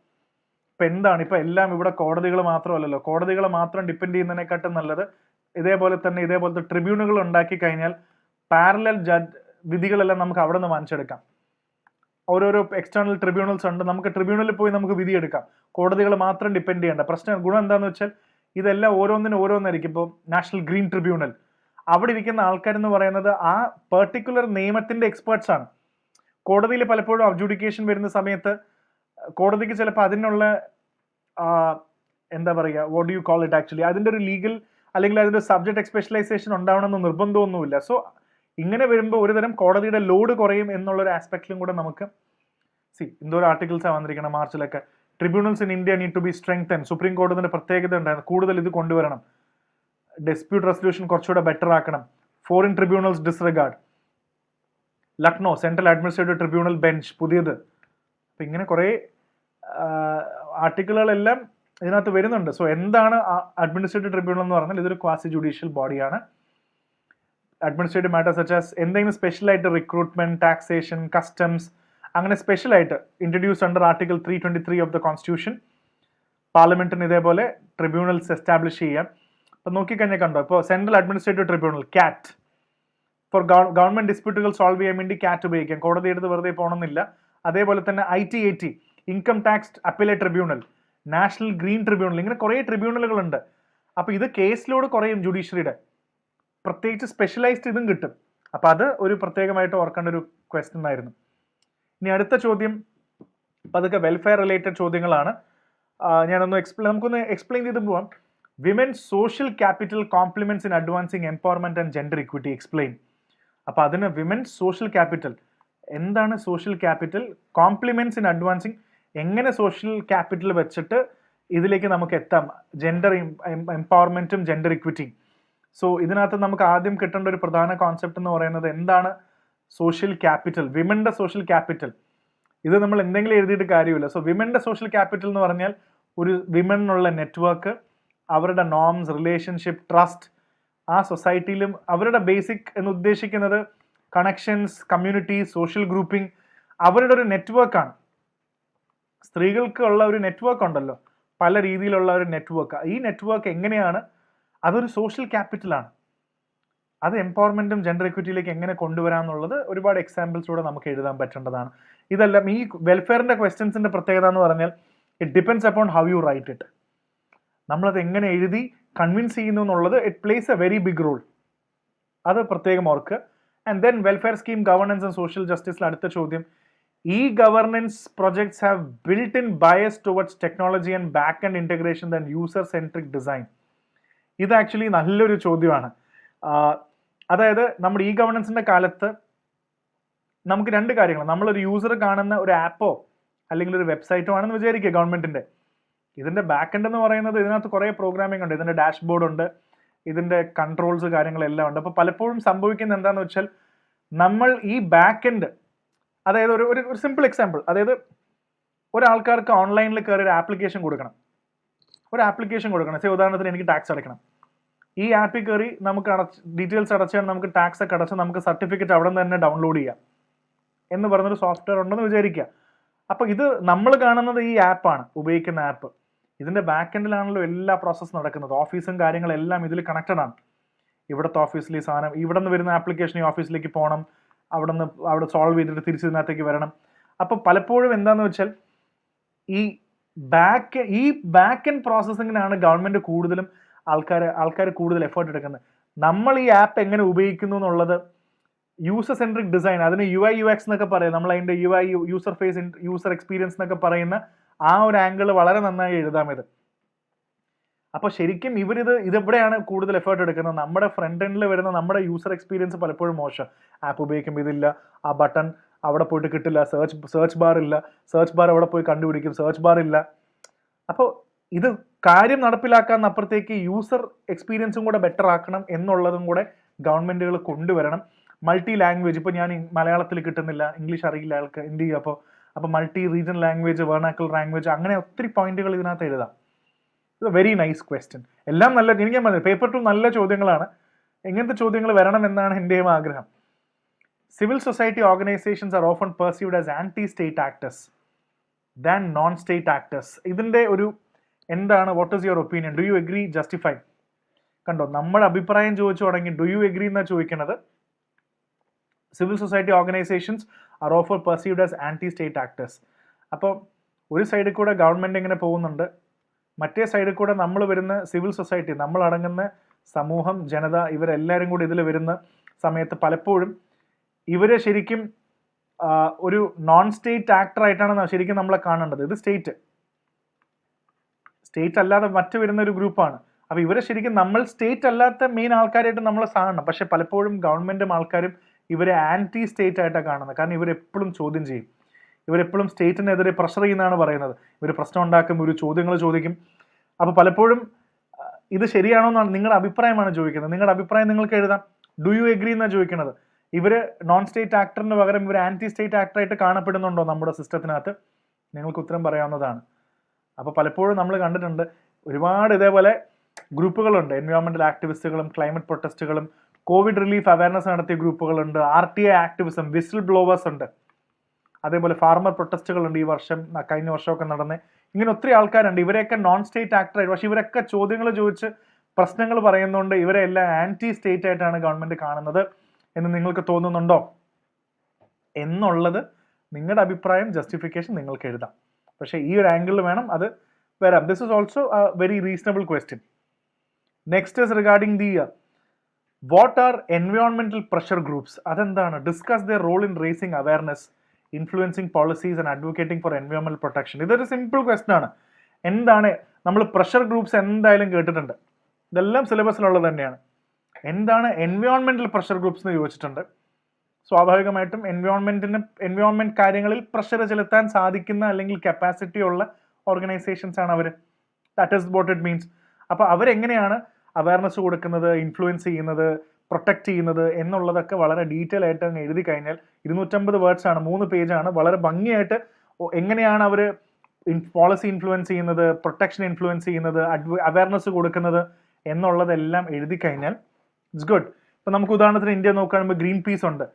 ഇപ്പം എന്താണ്, ഇപ്പം എല്ലാം ഇവിടെ കോടതികൾ മാത്രമല്ലല്ലോ, കോടതികളെ മാത്രം ഡിപ്പെൻഡ് ചെയ്യുന്നതിനെക്കാട്ടും നല്ലത് ഇതേപോലത്തെ ട്രിബ്യൂണലുകൾ ഉണ്ടാക്കി കഴിഞ്ഞാൽ പാരലൽ വിധികളെല്ലാം നമുക്ക് അവിടെ നിന്ന് വാങ്ങിച്ചെടുക്കാം. ഓരോരോ എക്സ്റ്റേണൽ ട്രിബ്യൂണൽസ് ഉണ്ട്, നമുക്ക് ട്രിബ്യൂണലിൽ പോയി നമുക്ക് വിധിയെടുക്കാം. കോടതികൾ മാത്രം ഡിപ്പെൻഡ് ചെയ്യേണ്ട. ഗുണം എന്താണെന്ന് വെച്ചാൽ ഇതെല്ലാം ഓരോന്നായിരിക്കും. ഇപ്പോൾ നാഷണൽ ഗ്രീൻ ട്രിബ്യൂണൽ, അവിടെ ഇരിക്കുന്ന ആൾക്കാരെന്ന് പറയുന്നത് ആ പെർട്ടിക്കുലർ നിയമത്തിന്റെ എക്സ്പേർട്സ് ആണ്. കോടതിയിൽ പലപ്പോഴും അഡ്ജുഡിക്കേഷൻ വരുന്ന സമയത്ത് കോടതിക്ക് ചിലപ്പോൾ അതിനുള്ള എന്താ പറയുക, what do you call it, actually അതിൻ്റെ ഒരു ലീഗൽ അല്ലെങ്കിൽ അതിൻ്റെ സബ്ജക്ട് സ്പെഷ്യലൈസേഷൻ ഉണ്ടാവണമെന്ന് നിർബന്ധമൊന്നുമില്ല. സോ ഇങ്ങനെ വരുമ്പോൾ ഒരുതരം കോടതിയുടെ ലോഡ് കുറയും എന്നുള്ളൊരു ആസ്പെക്റ്റിലും കൂടെ നമുക്ക് എന്തോരം ആർട്ടിക്കിൾസാണ് വന്നിരിക്കണം മാർച്ചിലൊക്കെ. Tribunals in India need to be strengthen. Supreme കോടതിന്റെ പ്രത്യേകത ഉണ്ടായിരുന്നു, കൂടുതൽ ഇത് കൊണ്ടുവരണം. ഡിസ്പ്യൂട്ട് റെസൊല്യൂഷൻ കുറച്ചുകൂടെ ബെറ്റർ ആക്കണം. Foreign tribunals disregard. Lucknow central administrative tribunal bench പുതിയത്. അപ്പം ഇങ്ങനെ കുറേ ആർട്ടിക്കിളുകളെല്ലാം ഇതിനകത്ത് വരുന്നുണ്ട്. സോ എന്താണ് അഡ്മിനിസ്ട്രേറ്റീവ് ട്രിബ്യൂണൽ എന്ന് പറഞ്ഞാൽ? ഇതൊരു ക്വാസി ജുഡീഷ്യൽ ബോഡിയാണ്. അഡ്മിനിസ്ട്രേറ്റീവ് മാറ്റേഴ്സ് സച്ച് ആസ് എന്തെങ്കിലും സ്പെഷ്യലായിട്ട് റിക്രൂട്ട്മെന്റ്, ടാക്സേഷൻ, കസ്റ്റംസ് അങ്ങനെ സ്പെഷ്യലായിട്ട് introduce under article 323 of the constitution. പാർലമെന്റിന് ഇതേപോലെ ട്രിബ്യൂണൽസ് എസ്റ്റാബ്ലിഷ് ചെയ്യാം. അപ്പം നോക്കിക്കഴിഞ്ഞാൽ കണ്ടോ, ഇപ്പോൾ central administrative tribunal CAT for government ഡിസ്പ്യൂട്ടുകൾ സോൾവ് ചെയ്യാൻ വേണ്ടി കാറ്റ് ഉപയോഗിക്കാം. കോടതി എടുത്ത് വെറുതെ പോകണമെന്നില്ല. അതേപോലെ തന്നെ ITAT income tax appellate tribunal, national green tribunal, ഇങ്ങനെ കുറേ ട്രിബ്യൂണലുകളുണ്ട്. അപ്പോൾ ഇത് കേസിലോട് കുറയും ജുഡീഷ്യറിയുടെ, പ്രത്യേകിച്ച് സ്പെഷ്യലൈസ്ഡ് ഇതും കിട്ടും. അപ്പം അത് ഒരു പ്രത്യേകമായിട്ട് ഓർക്കേണ്ട ഒരു ക്വസ്റ്റ്യൻ ആയിരുന്നു. ഇനി അടുത്ത ചോദ്യം അതൊക്കെ വെൽഫെയർ റിലേറ്റഡ് ചോദ്യങ്ങളാണ്. നമുക്കൊന്ന് എക്സ്പ്ലെയിൻ ചെയ്ത് പോവാം. Women's social capital compliments in advancing empowerment and gender equity explain. അപ്പം അതിന് വിമൻസ് സോഷ്യൽ ക്യാപിറ്റൽ എന്താണ്? Social capital compliments in advancing, എങ്ങനെ സോഷ്യൽ ക്യാപിറ്റൽ വെച്ചിട്ട് ഇതിലേക്ക് നമുക്ക് എത്താം, ജെൻഡർ എംപവർമെന്റും ജെൻഡർ ഇക്വിറ്റിയും. സോ ഇതിനകത്ത് നമുക്ക് ആദ്യം കിട്ടേണ്ട ഒരു പ്രധാന കോൺസെപ്റ്റ് എന്ന് പറയുന്നത് എന്താണ് സോഷ്യൽ ക്യാപിറ്റൽ, വിമന്റെ സോഷ്യൽ ക്യാപിറ്റൽ. ഇത് നമ്മൾ എന്തെങ്കിലും എഴുതിയിട്ട് കാര്യമില്ല. സോ വിമന്റെ സോഷ്യൽ ക്യാപിറ്റൽ എന്ന് പറഞ്ഞാൽ ഒരു വിമനുള്ള നെറ്റ്വർക്ക്, അവരുടെ നോംസ്, റിലേഷൻഷിപ്പ്, ട്രസ്റ്റ്, ആ സൊസൈറ്റിയിലും അവരുടെ ബേസിക് എന്ന് ഉദ്ദേശിക്കുന്നത് കണക്ഷൻസ്, കമ്മ്യൂണിറ്റി, സോഷ്യൽ ഗ്രൂപ്പിംഗ്, അവരുടെ ഒരു നെറ്റ്വർക്കാണ്. സ്ത്രീകൾക്ക് ഉള്ള ഒരു നെറ്റ്വർക്ക് ഉണ്ടല്ലോ, പല രീതിയിലുള്ള ഒരു നെറ്റ്വർക്ക്. ഈ നെറ്റ്വർക്ക് എങ്ങനെയാണ്, അതൊരു സോഷ്യൽ ക്യാപിറ്റലാണ്. അത് എംപവർമെന്റും ജെൻഡർ ഇക്വിറ്റിയിലേക്ക് എങ്ങനെ കൊണ്ടുവരാമെന്നുള്ളത് ഒരുപാട് എക്സാമ്പിൾസിലൂടെ നമുക്ക് എഴുതാൻ പറ്റേണ്ടതാണ്. ഇതെല്ലാം ഈ വെൽഫെയറിന്റെ ക്വസ്റ്റ്യൻസിന്റെ പ്രത്യേകത എന്ന് പറഞ്ഞാൽ it depends upon how you write it. നമ്മളത് എങ്ങനെ എഴുതി കൺവിൻസ് ചെയ്യുന്നു എന്നുള്ളത് it plays a very big role. അത് പ്രത്യേകം ഓർക്ക്. And then welfare scheme governance and social ജസ്റ്റിസിൽ അടുത്ത ചോദ്യം, ഈ governance projects have built in bias towards technology and back and integration and user centric design. ഇത് ആക്ച്വലി നല്ലൊരു ചോദ്യമാണ്. അതായത് നമ്മുടെ ഈ ഗവർണൻസിന്റെ കാലത്ത് നമുക്ക് രണ്ട് കാര്യങ്ങൾ, നമ്മളൊരു യൂസർ കാണുന്ന ഒരു ആപ്പോ അല്ലെങ്കിൽ ഒരു വെബ്സൈറ്റോ ആണെന്ന് വിചാരിക്കുക ഗവൺമെന്റിന്റെ. ഇതിന്റെ ബാക്ക് എൻഡ് എന്ന് പറയുന്നത് ഇതിനകത്ത് കുറേ പ്രോഗ്രാമിംഗ് ഉണ്ട്, ഇതിന്റെ ഡാഷ്ബോർഡ് ഉണ്ട്, ഇതിന്റെ കൺട്രോൾസ് കാര്യങ്ങളെല്ലാം ഉണ്ട്. അപ്പോൾ പലപ്പോഴും സംഭവിക്കുന്നത് എന്താണെന്ന് വെച്ചാൽ നമ്മൾ ഈ ബാക്ക് എൻഡ്, അതായത് ഒരു സിമ്പിൾ എക്സാമ്പിൾ, അതായത് ഒരാൾക്കാർക്ക് ഓൺലൈനിൽ കയറി ഒരു ആപ്ലിക്കേഷൻ കൊടുക്കണം. ഉദാഹരണത്തിന് എനിക്ക് ടാക്സ് അടയ്ക്കണം. ഈ ആപ്പിൽ കയറി നമുക്ക് ഡീറ്റെയിൽസ് അടച്ചാൽ നമുക്ക് ടാക്സ് ഒക്കെ അടച്ച് നമുക്ക് സർട്ടിഫിക്കറ്റ് അവിടെ നിന്ന് തന്നെ ഡൗൺലോഡ് ചെയ്യാം എന്ന് പറഞ്ഞൊരു സോഫ്റ്റ്വെയർ ഉണ്ടെന്ന് വിചാരിക്കുക. അപ്പോൾ ഇത് നമ്മൾ കാണുന്നത് ഈ ആപ്പാണ്, ഉപയോഗിക്കുന്ന ആപ്പ്. ഇതിന്റെ ബാക്ക് എൻഡിലാണല്ലോ എല്ലാ പ്രോസസ്സ് നടക്കുന്നത്. ഓഫീസും കാര്യങ്ങളെല്ലാം ഇതിൽ കണക്റ്റഡ് ആണ്. ഇവിടുത്തെ ഓഫീസിൽ ഈ സാധനം, ഇവിടെ നിന്ന് വരുന്ന ആപ്ലിക്കേഷൻ ഈ ഓഫീസിലേക്ക് പോകണം, അവിടെ സോൾവ് ചെയ്തിട്ട് തിരിച്ച് ഇതിനകത്തേക്ക് വരണം. അപ്പോൾ പലപ്പോഴും എന്താണെന്ന് വെച്ചാൽ ഈ ബാക്ക് എൻഡ് പ്രോസസ്സിങ്ങിനാണ് ഗവൺമെന്റ് കൂടുതലും ആൾക്കാർ കൂടുതൽ എഫേർട്ട് എടുക്കുന്നത്. നമ്മൾ ഈ ആപ്പ് എങ്ങനെ ഉപയോഗിക്കുന്നു എന്നുള്ളത് യൂസർ സെൻട്രിക് ഡിസൈൻ, അതിന് UI/UX എന്നൊക്കെ പറയും. നമ്മൾ അതിന്റെ യൂസർ ഫേസ്, യൂസർ എക്സ്പീരിയൻസ് എന്നൊക്കെ പറയുന്ന ആ ഒരു ആംഗിൾ വളരെ നന്നായി എഴുതാം ഇത്. അപ്പോൾ ശരിക്കും ഇതെവിടെയാണ് കൂടുതൽ എഫേർട്ട് എടുക്കുന്നത്? നമ്മുടെ ഫ്രണ്ട് എൻഡിൽ വരുന്ന നമ്മുടെ യൂസർ എക്സ്പീരിയൻസ് പലപ്പോഴും മോശം. ആപ്പ് ഉപയോഗിക്കുമ്പോൾ ഇതില്ല, ആ ബട്ടൺ അവിടെ പോയിട്ട് കിട്ടില്ല, സെർച്ച് ബാർ ഇല്ല, സെർച്ച് ബാർ അവിടെ പോയി കണ്ടുപിടിക്കും, സെർച്ച് ബാർ ഇല്ല. അപ്പോൾ ഇത് കാര്യം നടപ്പിലാക്കാന്നപ്പുറത്തേക്ക് യൂസർ എക്സ്പീരിയൻസും കൂടെ ബെറ്റർ ആക്കണം എന്നുള്ളതും കൂടെ ഗവൺമെന്റുകൾ കൊണ്ടുവരണം. മൾട്ടി ലാംഗ്വേജ്, ഇപ്പോൾ ഞാൻ മലയാളത്തിൽ കിട്ടുന്നില്ല, ഇംഗ്ലീഷ് അറിയില്ല ആൾക്ക്, എന്ത് ചെയ്യും? അപ്പോൾ multi region language, vernacular language, അങ്ങനെ ഒത്തിരി പോയിന്റുകൾ ഇതിനകത്ത് എഴുതാം. ഇത് വെരി നൈസ് ക്വസ്റ്റ്യൻ. എല്ലാം നല്ല, എനിക്ക് ഞാൻ പറഞ്ഞത് പേപ്പർ 2 നല്ല ചോദ്യങ്ങളാണ്. എങ്ങനത്തെ ചോദ്യങ്ങൾ വരണം എന്നാണ് എൻ്റെയും ആഗ്രഹം. Civil society organisations are often perceived as anti state actors than non state actors. ഇതിന്റെ ഒരു എന്താണ്, what is your opinion? Do you agree, justify? കണ്ടോ, നമ്മുടെ അഭിപ്രായം ചോദിച്ചു തുടങ്ങി ഡു യു എഗ്രി എന്നാണ് ചോദിക്കുന്നത്. സിവിൽ സൊസൈറ്റി ഓർഗനൈസേഷൻസ് ആർ ഓഫർ perceived as anti state actors. അപ്പോൾ ഒരു സൈഡിൽ കൂടെ ഗവൺമെന്റ് ഇങ്ങനെ പോകുന്നുണ്ട്, മറ്റേ സൈഡിൽ കൂടെ നമ്മൾ വരുന്ന സിവിൽ സൊസൈറ്റി, നമ്മൾ അടങ്ങുന്ന സമൂഹം, ജനത, ഇവരെല്ലാവരും കൂടി ഇതിൽ വരുന്ന സമയത്ത് പലപ്പോഴും ഇവരെ ശരിക്കും ഒരു നോൺ സ്റ്റേറ്റ് ആക്ടറായിട്ടാണ് ശരിക്കും നമ്മളെ കാണേണ്ടത്. ഇത് സ്റ്റേറ്റ് അല്ലാതെ മറ്റു വരുന്ന ഒരു ഗ്രൂപ്പാണ്. അപ്പോൾ ഇവരെ ശരിക്കും നമ്മൾ സ്റ്റേറ്റ് അല്ലാത്ത മെയിൻ ആൾക്കാരായിട്ട് നമ്മൾ കാണണം. പക്ഷെ പലപ്പോഴും ഗവൺമെൻറ്റും ആൾക്കാരും ഇവരെ ആൻറ്റി സ്റ്റേറ്റ് ആയിട്ടാണ് കാണുന്നത്. കാരണം ഇവരെപ്പോഴും ചോദ്യം ചെയ്യും, ഇവരെപ്പോഴും സ്റ്റേറ്റിനെതിരെ പ്രഷർ ചെയ്യുന്നതാണ് പറയുന്നത്. ഇവർ പ്രശ്നം ഉണ്ടാക്കും, ഒരു ചോദ്യങ്ങൾ ചോദിക്കും. അപ്പോൾ പലപ്പോഴും ഇത് ശരിയാണോ എന്നാണ് നിങ്ങളുടെ അഭിപ്രായമാണ് ചോദിക്കുന്നത്. നിങ്ങളുടെ അഭിപ്രായം നിങ്ങൾക്ക് എഴുതാം. ഡു യു എഗ്രി എന്നാണ് ചോദിക്കുന്നത്. ഇവർ നോൺ സ്റ്റേറ്റ് ആക്ടറിന് പകരം ഇവർ ആൻറ്റി സ്റ്റേറ്റ് ആക്ടറായിട്ട് കാണപ്പെടുന്നുണ്ടോ നമ്മുടെ സിസ്റ്റത്തിനകത്ത്? നിങ്ങൾക്ക് ഉത്തരം പറയാവുന്നതാണ്. അപ്പോൾ പലപ്പോഴും നമ്മൾ കണ്ടിട്ടുണ്ട് ഒരുപാട് ഇതേപോലെ ഗ്രൂപ്പുകളുണ്ട്, എൻവയോൺമെൻറ്റൽ ആക്ടിവിസ്റ്റുകളും ക്ലൈമറ്റ് പ്രൊട്ടസ്റ്റുകളും കോവിഡ് റിലീഫ് അവയർനെസ് നടത്തിയ ഗ്രൂപ്പുകളുണ്ട്, RTI ആക്ടിവിസം, വിസിൽ ബ്ലോവേഴ്സ് ഉണ്ട്, അതേപോലെ ഫാർമർ പ്രൊട്ടസ്റ്റുകളുണ്ട്. ഈ വർഷം കഴിഞ്ഞ വർഷമൊക്കെ നടന്ന് ഇങ്ങനെ ഒത്തിരി ആൾക്കാരുണ്ട്. ഇവരെയൊക്കെ നോൺ സ്റ്റേറ്റ് ആക്ടറായിട്ട്, പക്ഷേ ഇവരൊക്കെ ചോദ്യങ്ങൾ ചോദിച്ച് പ്രശ്നങ്ങൾ പറയുന്നതുകൊണ്ട് ഇവരെ എല്ലാം ആൻറ്റി സ്റ്റേറ്റ് ആയിട്ടാണ് ഗവൺമെൻറ് കാണുന്നത് എന്ന് നിങ്ങൾക്ക് തോന്നുന്നുണ്ടോ എന്നുള്ളത് നിങ്ങളുടെ അഭിപ്രായം, ജസ്റ്റിഫിക്കേഷൻ നിങ്ങൾക്ക് എഴുതാം. പക്ഷേ ഈ ഒരു ആംഗിളിൽ വേണം അത് വരാം. This is also a very reasonable question. Next is regarding the what are എൻവയോൺമെന്റൽ പ്രഷർ ഗ്രൂപ്പ്സ്. അതെന്താണ്? Discuss their role in raising awareness, influencing policies and advocating for എൻവയോൺമെന്റൽ പ്രൊട്ടക്ഷൻ. ഇതൊരു സിമ്പിൾ ക്വസ്റ്റൻ ആണ്. എന്താണ്? നമ്മൾ പ്രഷർ ഗ്രൂപ്പ്സ് എന്തായാലും കേട്ടിട്ടുണ്ട്, ഇതെല്ലാം സിലബസിലുള്ളത് തന്നെയാണ്. എന്താണ് എൻവയോൺമെന്റൽ പ്രഷർ ഗ്രൂപ്പ്സ് എന്ന് ചോദിച്ചിട്ടുണ്ട്. സ്വാഭാവികമായിട്ടും എൻവയോൺമെന്റ് കാര്യങ്ങളിൽ പ്രഷർ ചെലുത്താൻ സാധിക്കുന്ന അല്ലെങ്കിൽ കപ്പാസിറ്റി ഉള്ള ഓർഗനൈസേഷൻസ് ആണ് അവർ. That is what it means. അപ്പോൾ അവരെങ്ങനെയാണ് അവയർനെസ് കൊടുക്കുന്നത്, ഇൻഫ്ലുവൻസ് ചെയ്യുന്നത്, പ്രൊട്ടക്ട് ചെയ്യുന്നത് എന്നുള്ളതൊക്കെ വളരെ ഡീറ്റെയിൽ ആയിട്ട് അങ്ങ് എഴുതി കഴിഞ്ഞാൽ 250 വേർഡ്സ് ആണ്, 3 പേജാണ്. വളരെ ഭംഗിയായിട്ട് എങ്ങനെയാണ് അവർ പോളിസി ഇൻഫ്ലുവൻസ് ചെയ്യുന്നത്, പ്രൊട്ടക്ഷൻ ഇൻഫ്ലുവൻസ് ചെയ്യുന്നത്, അവയർനെസ് കൊടുക്കുന്നത് എന്നുള്ളതെല്ലാം എഴുതി കഴിഞ്ഞാൽ ഇറ്റ്സ് ഗുഡ്. ഇപ്പം നമുക്ക് ഉദാഹരണത്തിന് ഇന്ത്യ നോക്കുകയാണെങ്കിൽ ഗ്രീൻ പീസ് ഉണ്ട്,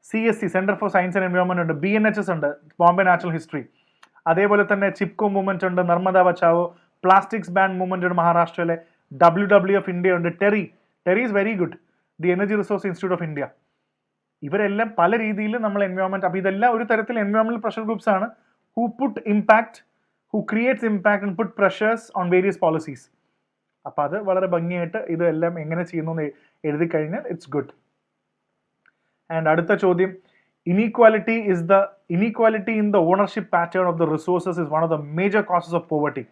CSC centre for science and environment ഉണ്ട്, BNHS ഉണ്ട്, ബോംബെ നാച്ചുറൽ ഹിസ്റ്ററി, അതേപോലെ തന്നെ ചിപ്കോ മൂവ്മെന്റ് ഉണ്ട്, Narmada Bachao, plastics ban movement ഉണ്ട് മഹാരാഷ്ട്രയിലെ, WWF ഇന്ത്യ ഉണ്ട്, TERI is very good, the energy resource institute of India. ഇവരെല്ലാം പല രീതിയിൽ നമ്മൾ എൻവയോൺമെന്റ്, അപ്പോൾ ഇതെല്ലാം ഒരു തരത്തിൽ എൻവയോൺമെന്റൽ പ്രഷർ ഗ്രൂപ്പ്സ് ആണ്. Who put impact, who creates impact and put pressures on various policies. അപ്പോൾ അത് വളരെ ഭംഗിയായിട്ട് ഇതെല്ലാം എങ്ങനെ ചെയ്യുന്നു എന്ന് എഴുതി കഴിഞ്ഞാൽ ഇറ്റ്സ് ഗുഡ്. ആൻഡ് അടുത്ത ചോദ്യം, inequality in the ownership pattern of the resources is one of the major causes of poverty.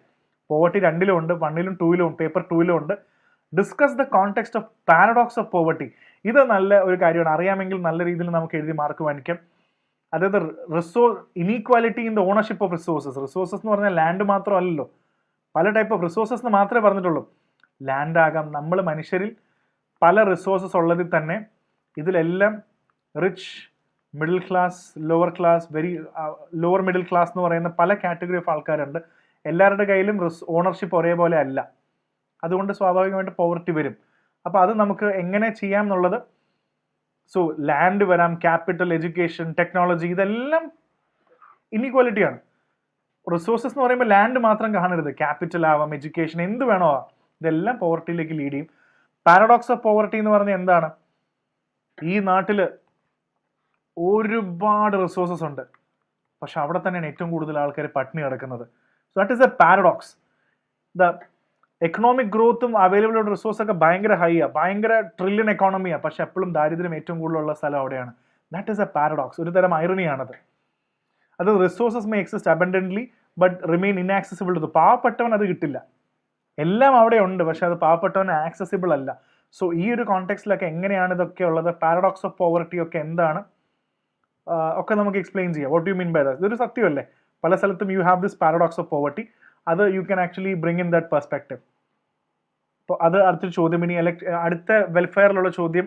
Poverty 2ലും ഉണ്ട്, 1ലും 2ലും ഉണ്ട്, പേപ്പർ 2ലും ഉണ്ട്. Discuss the context of paradox of poverty. ഇത് നല്ല ഒരു കാര്യമാണ്, അറിയാമെങ്കിൽ നല്ല രീതിയിൽ നമുക്ക് എഴുതി മാർക്ക് വാങ്ങിക്കാം. അതായത് inequality in the ownership of resources എന്ന് പറഞ്ഞാൽ ലാൻഡ് മാത്രമല്ലല്ലോ, പല ടൈപ്പ് ഓഫ് റിസോഴ്സസ് എന്ന് മാത്രമേ പറഞ്ഞിട്ടുള്ളൂ. ലാൻഡ് ആകാം, നമ്മൾ മനുഷ്യരിൽ പല റിസോഴ്സസ് ഉള്ളതിൽ തന്നെ ഇതിലെല്ലാം rich, middle class, lower class, lower middle class എന്ന് പറയുന്ന പല കാറ്റഗറി ഓഫ് ആൾക്കാരുണ്ട്. എല്ലാവരുടെ കയ്യിലും ഓണർഷിപ്പ് ഒരേപോലെ അല്ല, അതുകൊണ്ട് സ്വാഭാവികമായിട്ട് പോവർട്ടി വരും. അപ്പോൾ അത് നമുക്ക് എങ്ങനെ ചെയ്യാം എന്നുള്ളത്, സോ ലാൻഡ് വരാം, ക്യാപിറ്റൽ, എഡ്യൂക്കേഷൻ, ടെക്നോളജി, ഇതെല്ലാം ഇനീക്വാലിറ്റിയാണ്. റിസോഴ്സസ് എന്ന് പറയുമ്പോൾ ലാൻഡ് മാത്രം കാണരുത്, ക്യാപിറ്റൽ ആവാം, എഡ്യൂക്കേഷൻ, എന്ത് വേണോ ആവാം, ഇതെല്ലാം പോവർട്ടിയിലേക്ക് ലീഡ് ചെയ്യും. പാരഡോക്സ് ഓഫ് പോവർട്ടി എന്ന് പറഞ്ഞാൽ എന്താണ്? ഈ നാട്ടിൽ ഒരുപാട് റിസോഴ്സസ് ഉണ്ട്, പക്ഷെ അവിടെ തന്നെയാണ് ഏറ്റവും കൂടുതൽ ആൾക്കാർ പട്ടിണി കിടക്കുന്നത്. So that is a paradox. The economic ഗ്രോത്തും അവൈലബിൾ ആയിട്ട് റിസോഴ്സ് ഒക്കെ ഭയങ്കര ഹൈ ആണ്, ഭയങ്കര ട്രില്യൺ എക്കോണമിയാണ്, പക്ഷെ എപ്പോഴും ദാരിദ്ര്യം ഏറ്റവും കൂടുതലുള്ള സ്ഥലം അവിടെയാണ്. That is a paradox. ഒരു തരം ഐറണിയാണത്. അത് resources may exist abundantly but remain inaccessible to. പാവപ്പെട്ടവൻ അത് കിട്ടില്ല, എല്ലാം അവിടെ ഉണ്ട്, പക്ഷെ അത് പാവപ്പെട്ടവന് ആക്സസിബിൾ അല്ല. സോ ഈ ഒരു കോണ്ടെക്സ്റ്റിലൊക്കെ എങ്ങനെയാണ് ഇതൊക്കെ ഉള്ളത്, പാരഡോക്സ് ഓഫ് പോവർട്ടി ഒക്കെ എന്താണ് ഒക്കെ നമുക്ക് എക്സ്പ്ലെയിൻ ചെയ്യാം. What you mean by that? ഇതൊരു സത്യമല്ലേ, പല സ്ഥലത്തും you have this paradox of poverty, അത് you can actually bring in that perspective. അപ്പോൾ അത് അടുത്തൊരു ചോദ്യം. ഇനി അടുത്ത വെൽഫെയറിലുള്ള ചോദ്യം,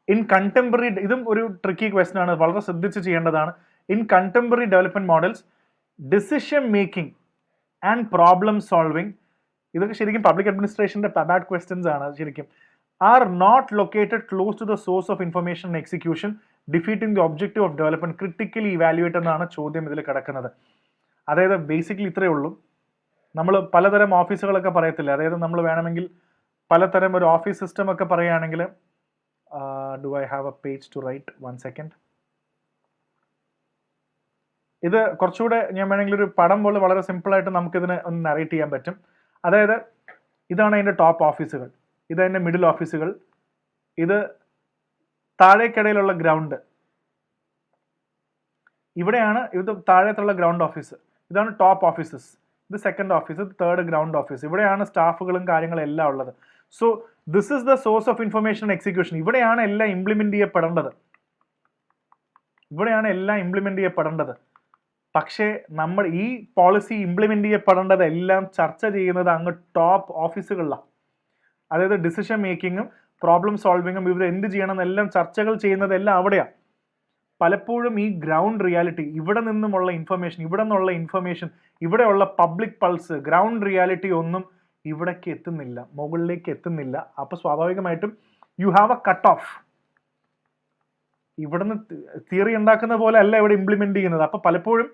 ഇൻ കണ്ടംപററി, ഇതും ഒരു ട്രിക്കി ക്വസ്റ്റൻ ആണ്, വളരെ ശ്രദ്ധിച്ച് ചെയ്യേണ്ടതാണ്. In contemporary development models, decision making and problem solving, ഇതൊക്കെ ശരിക്കും പബ്ലിക് അഡ്മിനിസ്ട്രേഷൻ്റെ പബാഡ് ക്വസ്റ്റ്യൻസ് ആണ് ശരിക്കും. Are not located close to the source of information and execution, defeating the objective of development, critically evaluate എന്നാണ് ചോദ്യം ഇതിൽ കിടക്കുന്നത്. അതായത് ബേസിക്കലി ഇത്രയേ ഉള്ളൂ. നമ്മൾ പലതരം ഓഫീസുകളൊക്കെ പറയത്തില്ല, അതായത് നമ്മൾ വേണമെങ്കിൽ പലതരം ഒരു ഓഫീസ് സിസ്റ്റം ഒക്കെ പറയുകയാണെങ്കിൽ, do I have a page to write, 1 second. ഇത് കുറച്ചുകൂടെ ഞാൻ വേണമെങ്കിൽ ഒരു പടം പോലെ വളരെ സിമ്പിളായിട്ട് നമുക്കിതിനെ ഒന്ന് നറേറ്റ് ചെയ്യാൻ പറ്റും. അതായത് ഇതാണ് അതിൻ്റെ ടോപ്പ് ഓഫീസുകൾ, ഇതതിൻ്റെ മിഡിൽ ഓഫീസുകൾ, ഇത് താഴേക്കിടയിലുള്ള ഗ്രൗണ്ട്, ഇവിടെയാണ് ഇത് താഴത്തുള്ള ഗ്രൗണ്ട് ഓഫീസ്, ഇതാണ് ടോപ്പ് ഓഫീസസ്, ഇത് സെക്കൻഡ് ഓഫീസ്, ഇത് തേർഡ് ഗ്രൗണ്ട് ഓഫീസ്. ഇവിടെയാണ് സ്റ്റാഫുകളും കാര്യങ്ങളും എല്ലാം ഉള്ളത്. So this is the source of information execution. ഇവിടെയാണ് എല്ലാം ഇംപ്ലിമെന്റ് ചെയ്യപ്പെടേണ്ടത്. പക്ഷേ നമ്മൾ ഈ പോളിസി ഇംപ്ലിമെന്റ് ചെയ്യപ്പെടേണ്ടതെല്ലാം ചർച്ച ചെയ്യുന്നത് അങ്ങ് ടോപ്പ് ഓഫീസുകളിലാണ്. അതായത് ഡിസിഷൻ മേക്കിങ്ങും പ്രോബ്ലം സോൾവിങ്ങും ഇവർ എന്ത് ചെയ്യണം എന്നെല്ലാം ചർച്ചകൾ ചെയ്യുന്നതെല്ലാം അവിടെയാണ്. പലപ്പോഴും ഈ ഗ്രൗണ്ട് റിയാലിറ്റി, ഇവിടെ നിന്നുള്ള ഇൻഫർമേഷൻ, ഇവിടെയുള്ള പബ്ലിക് പൾസ്, ഗ്രൗണ്ട് റിയാലിറ്റി ഒന്നും ഇവിടേക്ക് എത്തുന്നില്ല, മുകളിലേക്ക് എത്തുന്നില്ല. അപ്പോൾ സ്വാഭാവികമായിട്ടും you have A cut off. ഇവിടുന്ന് തിയറി ഉണ്ടാക്കുന്ന പോലെ അല്ല ഇവിടെ ഇംപ്ലിമെന്റ് ചെയ്യുന്നത്. അപ്പോൾ പലപ്പോഴും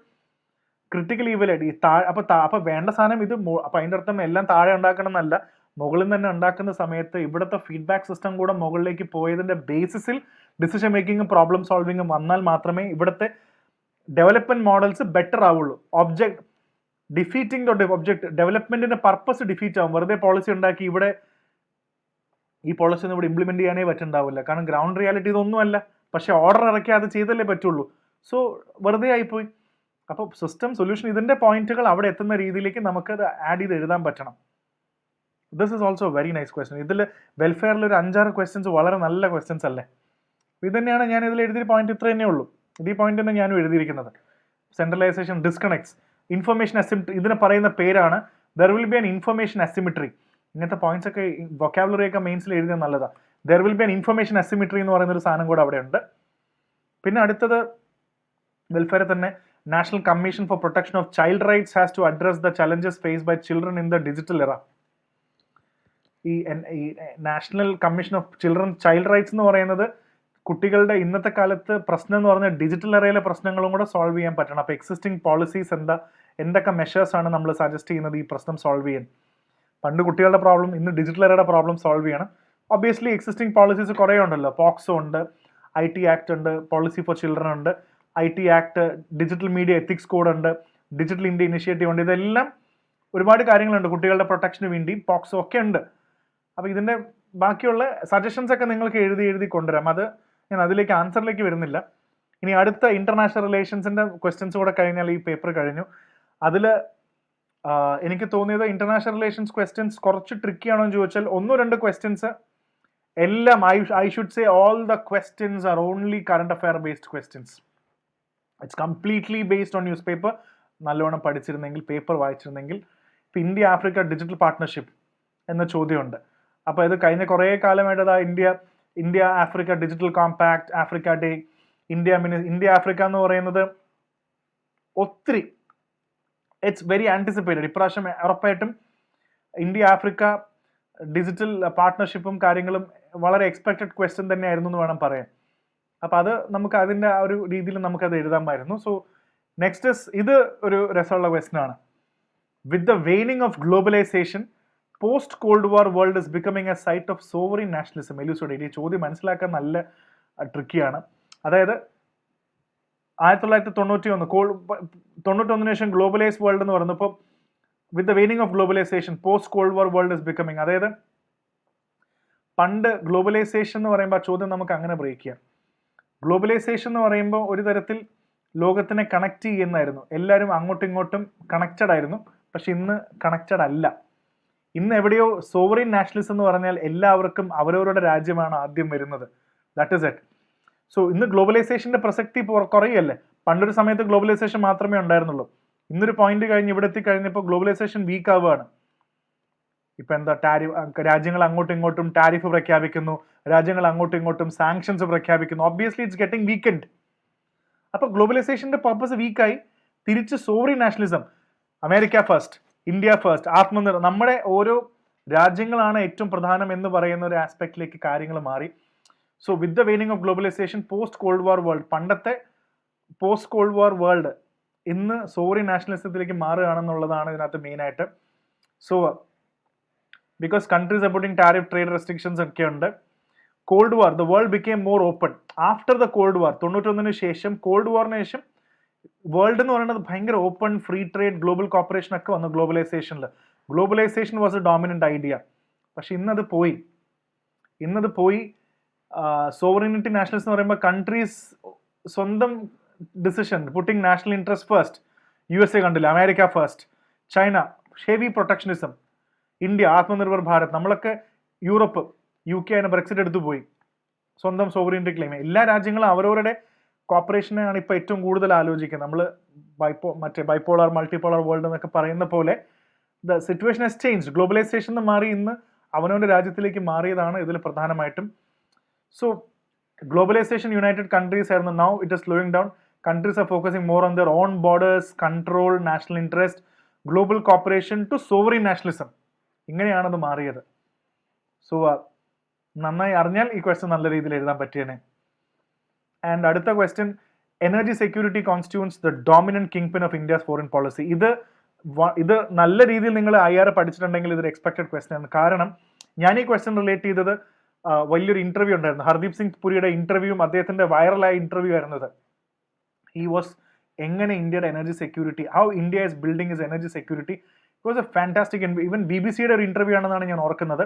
ക്രിട്ടിക്കൽ ഈവലായിട്ട് ഈ അപ്പോൾ വേണ്ട സാധനം ഇത്. അപ്പോൾ അതിൻ്റെ അർത്ഥം എല്ലാം താഴെ ഉണ്ടാക്കണം എന്നല്ല, മുകളിൽ നിന്ന് തന്നെ ഉണ്ടാക്കുന്ന സമയത്ത് ഇവിടുത്തെ ഫീഡ്ബാക്ക് സിസ്റ്റം കൂടെ മുകളിലേക്ക് പോയതിൻ്റെ ബേസിസിൽ ഡിസിഷൻ മേക്കിങ്ങും പ്രോബ്ലം സോൾവിങ്ങും വന്നാൽ മാത്രമേ ഇവിടുത്തെ ഡെവലപ്മെന്റ് മോഡൽസ് ബെറ്റർ ആവുള്ളൂ. ഡിഫീറ്റിംഗ് ദ ഒബ്ജക്ട്, ഡെവലപ്മെന്റിന്റെ പർപ്പസ് ഡിഫീറ്റ് ആവും. വെറുതെ പോളിസി ഉണ്ടാക്കി ഇവിടെ ഈ പോളിസി ഒന്നും ഇവിടെ ഇംപ്ലിമെന്റ് ചെയ്യാനേ പറ്റുണ്ടാവില്ല. കാരണം ഗ്രൗണ്ട് റിയാലിറ്റി ഇതൊന്നുമല്ല. പക്ഷെ ഓർഡർ ഇറക്കി അത് ചെയ്തല്ലേ പറ്റുള്ളൂ. സോ വെറുതെ ആയിപ്പോയി. അപ്പോൾ സിസ്റ്റം സൊല്യൂഷൻ ഇതിന്റെ പോയിന്റുകൾ അവിടെ എത്തുന്ന രീതിയിലേക്ക് നമുക്കത് ആഡ് ചെയ്ത് എഴുതാൻ പറ്റണം. This is also very nice question. ഇതിൽ വെൽഫെയറിൽ ഒരു 5-6 ക്വസ്റ്റ്യൻസ് വളരെ നല്ല ക്വസ്റ്റ്യൻസ് അല്ലേ. ഇത് തന്നെയാണ് ഞാൻ ഇതിൽ എഴുതിയ പോയിന്റ്. ഇത്ര തന്നെ ഉള്ളൂ. ഇത് ഈ പോയിന്റ് തന്നെ ഞാനും എഴുതിയിരിക്കുന്നത്. സെൻട്രലൈസേഷൻ, ഡിസ്കണക്ട്സ്, ഇൻഫർമേഷൻ അസിമിട്രി, ഇതിന് പറയുന്ന പേരാണ് there will be an information asymmetry. ഇങ്ങനത്തെ പോയിന്റ്സ് ഒക്കെ വൊക്കാബുലറി ഒക്കെ മെയിൻസിൽ എഴുതിയത് നല്ലതാണ്. There will be an information asymmetry എന്ന് പറയുന്ന ഒരു സാധനം കൂടെ അവിടെ ഉണ്ട്. പിന്നെ അടുത്തത് വെൽഫെയർ തന്നെ, national commission for protection of child rights has to address the challenges face by children in the digital era. ഈ national commission of child rights എന്ന് പറയുന്നത് കുട്ടികളുടെ ഇന്നത്തെ കാലത്ത് പ്രശ്നം എന്ന് പറഞ്ഞാൽ ഡിജിറ്റൽ എറയിലെ പ്രശ്നങ്ങളും കൂടെ സോൾവ് ചെയ്യാൻ പറ്റണം. അപ്പോൾ എക്സിസ്റ്റിംഗ് പോളിസീസ് എന്തൊക്കെ മെഷേഴ്സ് ആണ് നമ്മൾ സജസ്റ്റ് ചെയ്യുന്നത് ഈ പ്രശ്നം സോൾവ് ചെയ്യാൻ. പണ്ട് കുട്ടികളുടെ പ്രോബ്ലം, ഇന്ന് ഡിജിറ്റൽ എറയുടെ പ്രോബ്ലം സോൾവ് ചെയ്യണം. ഒബ്വിയസ്ലി എക്സിസ്റ്റിംഗ് പോളിസീസ് കുറേ ഉണ്ടല്ലോ. പോക്സോ ഉണ്ട്, IT ആക്ട് ഉണ്ട്, പോളിസി ഫോർ ചിൽഡ്രൻ ഉണ്ട്, IT act, digital media ethics code ഉണ്ട്, ഡിജിറ്റൽ ഇന്ത്യ ഇനിഷ്യേറ്റീവ് ഉണ്ട്. ഇതെല്ലാം ഒരുപാട് കാര്യങ്ങളുണ്ട് കുട്ടികളുടെ പ്രൊട്ടക്ഷന് വേണ്ടി. പോക്സോ ഒക്കെ ഉണ്ട്. അപ്പോൾ ഇതിൻ്റെ ബാക്കിയുള്ള സജഷൻസ് ഒക്കെ നിങ്ങൾക്ക് എഴുതി കൊണ്ടുവരാം. അത് ഞാൻ അതിലേക്ക് ആൻസറിലേക്ക് വരുന്നില്ല. ഇനി അടുത്ത ഇന്റർനാഷണൽ റിലേഷൻസിന്റെ ക്വസ്റ്റ്യൻസ് കൂടെ കഴിഞ്ഞാൽ ഈ പേപ്പർ കഴിഞ്ഞു. അതിൽ എനിക്ക് തോന്നിയത് ഇന്റർനാഷണൽ റിലേഷൻസ് ക്വസ്റ്റ്യൻസ് കുറച്ച് ട്രിക്കി ആണോ എന്ന് ചോദിച്ചാൽ 1-2 ക്വസ്റ്റ്യൻസ് എല്ലാം I should say all the questions are only current affair based questions. It's completely based on news paper. നല്ലോണം പഠിച്ചിരുന്നെങ്കിൽ, പേപ്പർ വായിച്ചിരുന്നെങ്കിൽ. ഇപ്പം ഇന്ത്യ ആഫ്രിക്ക ഡിജിറ്റൽ പാർട്ട്ണർഷിപ്പ് എന്ന ചോദ്യമുണ്ട്. അപ്പോൾ ഇത് കഴിഞ്ഞ കുറേ കാലമായിട്ട് India Africa digital compact, Africa day, India Africa എന്ന് പറയുന്നത് ഒത്തിരി ഇറ്റ്സ് വെരി ആൻറ്റിസിപ്പേറ്റഡ്. ഇപ്രാവശ്യം ഉറപ്പായിട്ടും ഇന്ത്യ ആഫ്രിക്ക ഡിജിറ്റൽ പാർട്ട്ണർഷിപ്പും കാര്യങ്ങളും വളരെ എക്സ്പെക്റ്റഡ് ക്വസ്റ്റ്യൻ തന്നെയായിരുന്നു എന്ന് വേണം പറയാൻ. അപ്പോൾ അത് നമുക്ക് അതിൻ്റെ ആ ഒരു രീതിയിൽ നമുക്കത് എഴുതാമായിരുന്നു. സോ നെക്സ്റ്റ് ഇത് ഒരു രസമുള്ള ക്വസ്റ്റ്യൻ ആണ്. With the waning of globalisation, post cold war world is becoming a site of sovereign nationalism. എലൂസോഡ് ഈ ചോദ്യം മനസ്സിലാക്കാൻ നല്ല ട്രിക്കിയാണ്. അതായത് 1991 ശേഷം ഗ്ലോബലൈസ് വേൾഡ് എന്ന് പറഞ്ഞപ്പോൾ with the waning of globalisation post cold war world is becoming. അതായത് പണ്ട് ഗ്ലോബലൈസേഷൻ എന്ന് പറയുമ്പോൾ ആ ചോദ്യം നമുക്ക് അങ്ങനെ ബ്രേക്ക് ചെയ്യാം. ഗ്ലോബലൈസേഷൻ എന്ന് പറയുമ്പോൾ ഒരു തരത്തിൽ ലോകത്തിനെ കണക്ട് ചെയ്യുന്നതായിരുന്നു. എല്ലാവരും അങ്ങോട്ടും ഇങ്ങോട്ടും കണക്റ്റഡ് ആയിരുന്നു. പക്ഷെ ഇന്ന് കണക്റ്റഡ് അല്ല. ഇന്ന് എവിടെയോ സോവറിൻ നാഷണലിസം എന്ന് പറഞ്ഞാൽ എല്ലാവർക്കും അവരവരുടെ രാജ്യമാണ് ആദ്യം വരുന്നത്. That is it. സോ ഇന്ന് ഗ്ലോബലൈസേഷന്റെ പ്രസക്തി കുറയല്ലേ. പണ്ടൊരു സമയത്ത് ഗ്ലോബലൈസേഷൻ മാത്രമേ ഉണ്ടായിരുന്നുള്ളൂ. ഇന്നൊരു പോയിന്റ് കഴിഞ്ഞ് ഇവിടെ എത്തിക്കഴിഞ്ഞപ്പോൾ ഗ്ലോബലൈസേഷൻ വീക്ക് ആവുകയാണ്. ഇപ്പം എന്താ, രാജ്യങ്ങൾ അങ്ങോട്ടും ഇങ്ങോട്ടും ടാരിഫ് പ്രഖ്യാപിക്കുന്നു, രാജ്യങ്ങൾ അങ്ങോട്ടും ഇങ്ങോട്ടും സാങ്ഷൻസ് പ്രഖ്യാപിക്കുന്നു. Obviously it's getting weekend. അപ്പോൾ ഗ്ലോബലൈസേഷന്റെ പർപ്പസ് വീക്കായി. തിരിച്ച് sovereign nationalism, America first, India first, Atmanirbhar, നമ്മുടെ ഓരോ രാജ്യങ്ങളാണ് ഏറ്റവും പ്രധാനം എന്ന് പറയുന്ന ഒരു ആസ്പെക്റ്റിലേക്ക് കാര്യങ്ങൾ മാറി. So with the waning of globalisation post cold war world, പണ്ടത്തെ പോസ്റ്റ് കോൾഡ് വാർ വേൾഡ് ഇന്ന് സോവറിൻ നാഷണലിസത്തിലേക്ക് മാറുകയാണെന്നുള്ളതാണ് ഇതിനകത്ത് മെയിനായിട്ട്. So because countries are putting tariff, trade restrictions ഒക്കെ ഉണ്ട്. Cold war, the world became more open after the cold war. 91 ശേഷം, കോൾഡ് വാറിന് ശേഷം വേൾഡ് എന്ന് പറയുന്നത് ഭയങ്കര open, free trade, global cooperation ഒക്കെ വന്നു ഗ്ലോബലൈസേഷനിൽ. Globalisation was a dominant idea. പക്ഷെ ഇന്നത് പോയി. സോവറിനിറ്റി നാഷണൽസ് എന്ന് പറയുമ്പോൾ കൺട്രീസ് സ്വന്തം decision, putting national interest first. USA കണ്ടില്ല, America first. China heavy protectionism, India Atmanirbhar Bharat, നമ്മളൊക്കെ യൂറോപ്പ് UK അതിന് ബ്രെക്സിറ്റ് എടുത്തു പോയി, സ്വന്തം സോവറിറ്റി ക്ലെയിം. എല്ലാ രാജ്യങ്ങളും അവരവരുടെ കോപ്പറേഷനെയാണ് ഇപ്പോൾ ഏറ്റവും കൂടുതൽ ആലോചിക്കുന്നത്. നമ്മൾ മറ്റേ ബൈപോളാർ മൾട്ടിപോളാർ വേൾഡ് എന്നൊക്കെ പറയുന്ന പോലെ ദ സിറ്റുവേഷൻ ഹസ് ചേഞ്ച്. ഗ്ലോബലൈസേഷൻ എന്ന് മാറി ഇന്ന് അവനവൻ്റെ രാജ്യത്തിലേക്ക് മാറിയതാണ് ഇതിൽ പ്രധാനമായിട്ടും. So globalization, United countries are now it is slowing down. Countries are focusing more on their own borders, control, national interest, global cooperation to sovereign nationalism. ഇങ്ങനെയാണത് മാറിയത്. സോ നന്നായി അറിഞ്ഞാൽ ഈ ക്വസ്റ്റ്യൻ നല്ല രീതിയിൽ എഴുതാൻ പറ്റിയേനെ. ആൻഡ് അടുത്ത question, energy security constituents the dominant king pin of India's foreign policy. ഇത് നല്ല രീതിയിൽ നിങ്ങൾ IR പഠിച്ചിട്ടുണ്ടെങ്കിൽ ഇതൊരു എക്സ്പെക്ടഡ് ക്വസ്റ്റ്യൻ ആണ്. കാരണം ഞാൻ ഈ ക്വസ്റ്റ്യൻ റിലേറ്റ് ചെയ്തത് വലിയൊരു ഇന്റർവ്യൂ ഉണ്ടായിരുന്നു, ഹർദീപ് സിംഗ് പുരിയുടെ ഇന്റർവ്യൂവും അദ്ദേഹത്തിന്റെ വൈറലായ ഇന്റർവ്യൂ ആയിരുന്നത്. ഹി വാസ് എങ്ങനെ ഇന്ത്യയുടെ energy security, how India is building is energy security. It was a fantastic. Even BBC-യുടെ ഒരു ഇന്റർവ്യൂ ആണെന്നാണ് ഞാൻ ഓർക്കുന്നത്.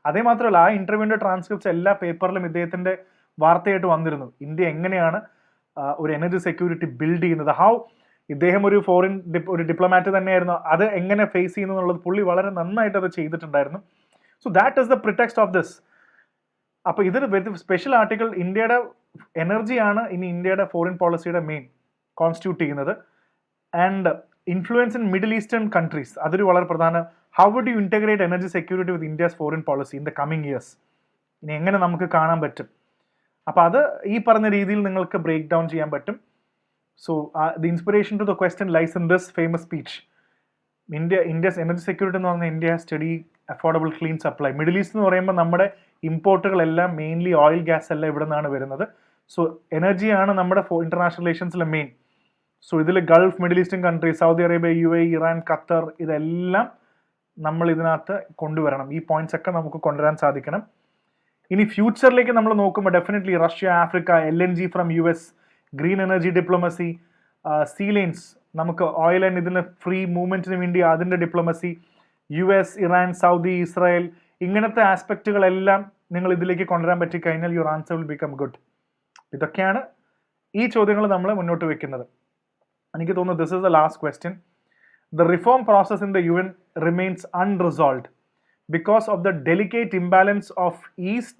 അതേ മാത്രമല്ല ആ ഇന്റർവ്യൂവിന്റെ ട്രാൻസ്ക്രിപ്റ്റ്സ് എല്ലാ പേപ്പറിലും ഇദ്ദേഹത്തിന്റെ വാർത്തയായിട്ട് വന്നിരുന്നു. ഇന്ത്യ എങ്ങനെയാണ് ഒരു എനർജി സെക്യൂരിറ്റി ബിൽഡ് ചെയ്യുന്നത്, ഹൗ ഇദ്ദേഹം ഒരു ഒരു ഡിപ്ലോമാറ്റ് തന്നെയായിരുന്നു, അത് എങ്ങനെ ഫേസ് ചെയ്യുന്നു എന്നുള്ളത് പുള്ളി വളരെ നന്നായിട്ട് അത് ചെയ്തിട്ടുണ്ടായിരുന്നു. So that is the pretext of this. അപ്പോൾ ഇതൊരു സ്പെഷ്യൽ ആർട്ടിക്കിൾ. ഇന്ത്യയുടെ എനർജിയാണ് ഇനി ഇന്ത്യയുടെ ഫോറിൻ പോളിസിയുടെ മെയിൻ കോൺസ്റ്റിറ്റ്യൂട്ട് ചെയ്യുന്നത്. And influence in middle eastern countries, അതൊരു വളരെ പ്രധാന. How would you integrate energy security with India's foreign policy in the coming years? ഇനി എങ്ങനെ നമുക്ക് കാണാൻ പറ്റും? അപ്പോൾ അത് ഈ പറഞ്ഞ രീതിയിൽ നിങ്ങൾക്ക് ബ്രേക്ക് ഡൗൺ ചെയ്യാൻ പറ്റും. So the inspiration to the question lies in this famous speech. India's energy security എന്ന് പറഞ്ഞാൽ India study affordable clean supply. Middle east എന്ന് പറയുമ്പോൾ നമ്മുടെ ഇമ്പോർട്ടുകളെല്ലാം മെയിൻലി ഓയിൽ ഗ്യാസ് എല്ലാം ഇവിടെ നിന്നാണ് വരുന്നത്. സോ എനർജിയാണ് നമ്മുടെ ഇന്റർനാഷണൽ റിലേഷൻസിലെ മെയിൻ. സോ ഇതിൽ Gulf, middle eastern countries, Saudi Arabia, UAE, Iran, Qatar, ഇതെല്ലാം നമ്മൾ ഇതിനകത്ത് കൊണ്ടുവരണം. ഈ പോയിന്റ്സ് ഒക്കെ നമുക്ക് കൊണ്ടുവരാൻ സാധിക്കണം. ഇനി ഫ്യൂച്ചറിലേക്ക് നമ്മൾ നോക്കുമ്പോൾ definitely Russia, Africa, LNG from US, green energy diplomacy, sea lines, നമുക്ക് ഓയിൽ ആൻഡ് ഇതിന് ഫ്രീ മൂവ്മെന്റിന് വേണ്ടി അതിൻ്റെ diplomacy, US, Iran, Saudi, Israel, ഇങ്ങനത്തെ ആസ്പെക്റ്റുകളെല്ലാം നിങ്ങൾ ഇതിലേക്ക് കൊണ്ടുവരാൻ പറ്റിക്കഴിഞ്ഞാൽ your answer will become good. ഇതൊക്കെയാണ് ഈ ചോദ്യങ്ങൾ നമ്മൾ മുന്നോട്ട് വെക്കുന്നത്. എനിക്ക് തോന്നുന്നു this is the last question. The reform process in the UN remains unresolved because of the delicate imbalance of East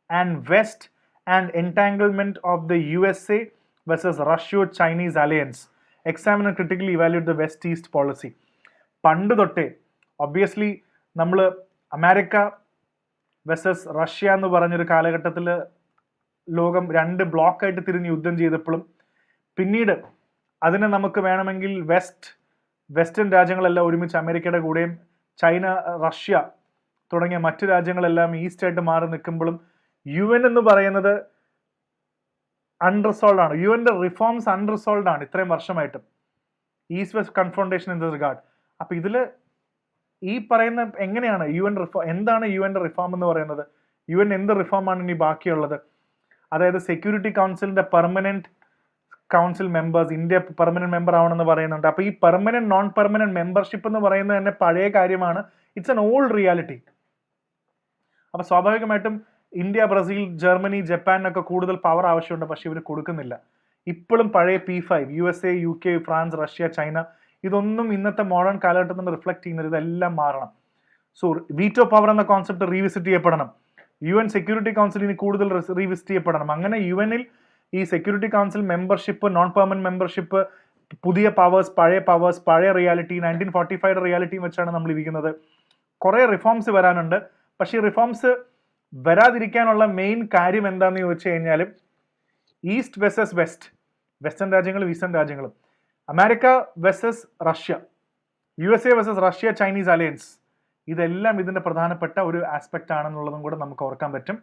and West and entanglement of the USA versus Russia-Chinese alliance. Examine and critically evaluate the West-East policy. പണ്ട് തൊട്ടേ ഒബ്വിയസ്ലി നമ്മൾ അമേരിക്ക വെസസ് റഷ്യ എന്ന് പറഞ്ഞൊരു കാലഘട്ടത്തിൽ ലോകം 2 ബ്ലോക്കായിട്ട് തിരിഞ്ഞ് യുദ്ധം ചെയ്തപ്പോഴും പിന്നീട് അതിനെ നമുക്ക് വേണമെങ്കിൽ വെസ്റ്റേൺ രാജ്യങ്ങളെല്ലാം ഒരുമിച്ച് അമേരിക്കയുടെ കൂടെയും ചൈന, റഷ്യ തുടങ്ങിയ മറ്റു രാജ്യങ്ങളെല്ലാം ഈസ്റ്റായിട്ട് മാറി നിൽക്കുമ്പോഴും UN എന്ന് പറയുന്നത് അൺറിസോൾവ് ആണ്. UNന്റെ റിഫോംസ് അൺറിസോൾവ് ആണ് ഇത്രയും വർഷമായിട്ടും. East west confrontation in this regard. അപ്പോൾ ഇതിൽ ഈ പറയുന്ന എങ്ങനെയാണ് UN റിഫോം, എന്താണ് UNന്റെ റിഫോം എന്ന് പറയുന്നത്? UN എന്ത് റിഫോമാണ് ഇനി ബാക്കിയുള്ളത്? അതായത് സെക്യൂരിറ്റി കൗൺസിലിന്റെ permanent council members, India permanent member ആവണമെന്ന് പറയുന്നുണ്ട്. അപ്പോൾ ഈ പെർമനന്റ് നോൺ പെർമനന്റ് മെമ്പർഷിപ്പ് എന്ന് പറയുന്നത് തന്നെ പഴയ കാര്യമാണ്. It's an old reality. അപ്പോൾ സ്വാഭാവികമായിട്ടും ഇന്ത്യ, ബ്രസീൽ, ജർമ്മനി, ജപ്പാനൊക്കെ കൂടുതൽ പവർ ആവശ്യമുണ്ട്, പക്ഷെ ഇവർ കൊടുക്കുന്നില്ല. ഇപ്പോഴും പഴയ P5, USA, UK, France, Russia, China, ഇതൊന്നും ഇന്നത്തെ മോഡേൺ കാലഘട്ടത്തിൽ നിന്ന് റിഫ്ലക്ട് ചെയ്യുന്നത്. ഇതെല്ലാം മാറണം. സോ വീറ്റോ പവർ എന്ന കോൺസെപ്റ്റ് റീവിസിറ്റ് ചെയ്യപ്പെടണം. UN സെക്യൂരിറ്റി കൗൺസിൽ ഇനി കൂടുതൽ റീവിസിറ്റ് ചെയ്യപ്പെടണം. അങ്ങനെ UNൽ ഈ security council membership, non permanent membership, പുതിയ പവേഴ്സ്, പഴയ റിയാലിറ്റി, 1945 റിയാലിറ്റിയും വെച്ചാണ് നമ്മൾ ഇരിക്കുന്നത്. കുറേ റിഫോംസ് വരാനുണ്ട്. പക്ഷേ ഈ റിഫോംസ് വരാതിരിക്കാനുള്ള മെയിൻ കാര്യം എന്താണെന്ന് ചോദിച്ചു കഴിഞ്ഞാൽ ഈസ്റ്റ് വെസസ് വെസ്റ്റ്, വെസ്റ്റേൺ രാജ്യങ്ങളും ഈസ്റ്റേൺ രാജ്യങ്ങളും, America versus Russia, USA versus Russia Chinese alliance, ഇതെല്ലാം ഇതിൻ്റെ പ്രധാനപ്പെട്ട ഒരു ആസ്പെക്റ്റ് ആണെന്നുള്ളതും കൂടെ നമുക്ക് ഓർക്കാൻ പറ്റും.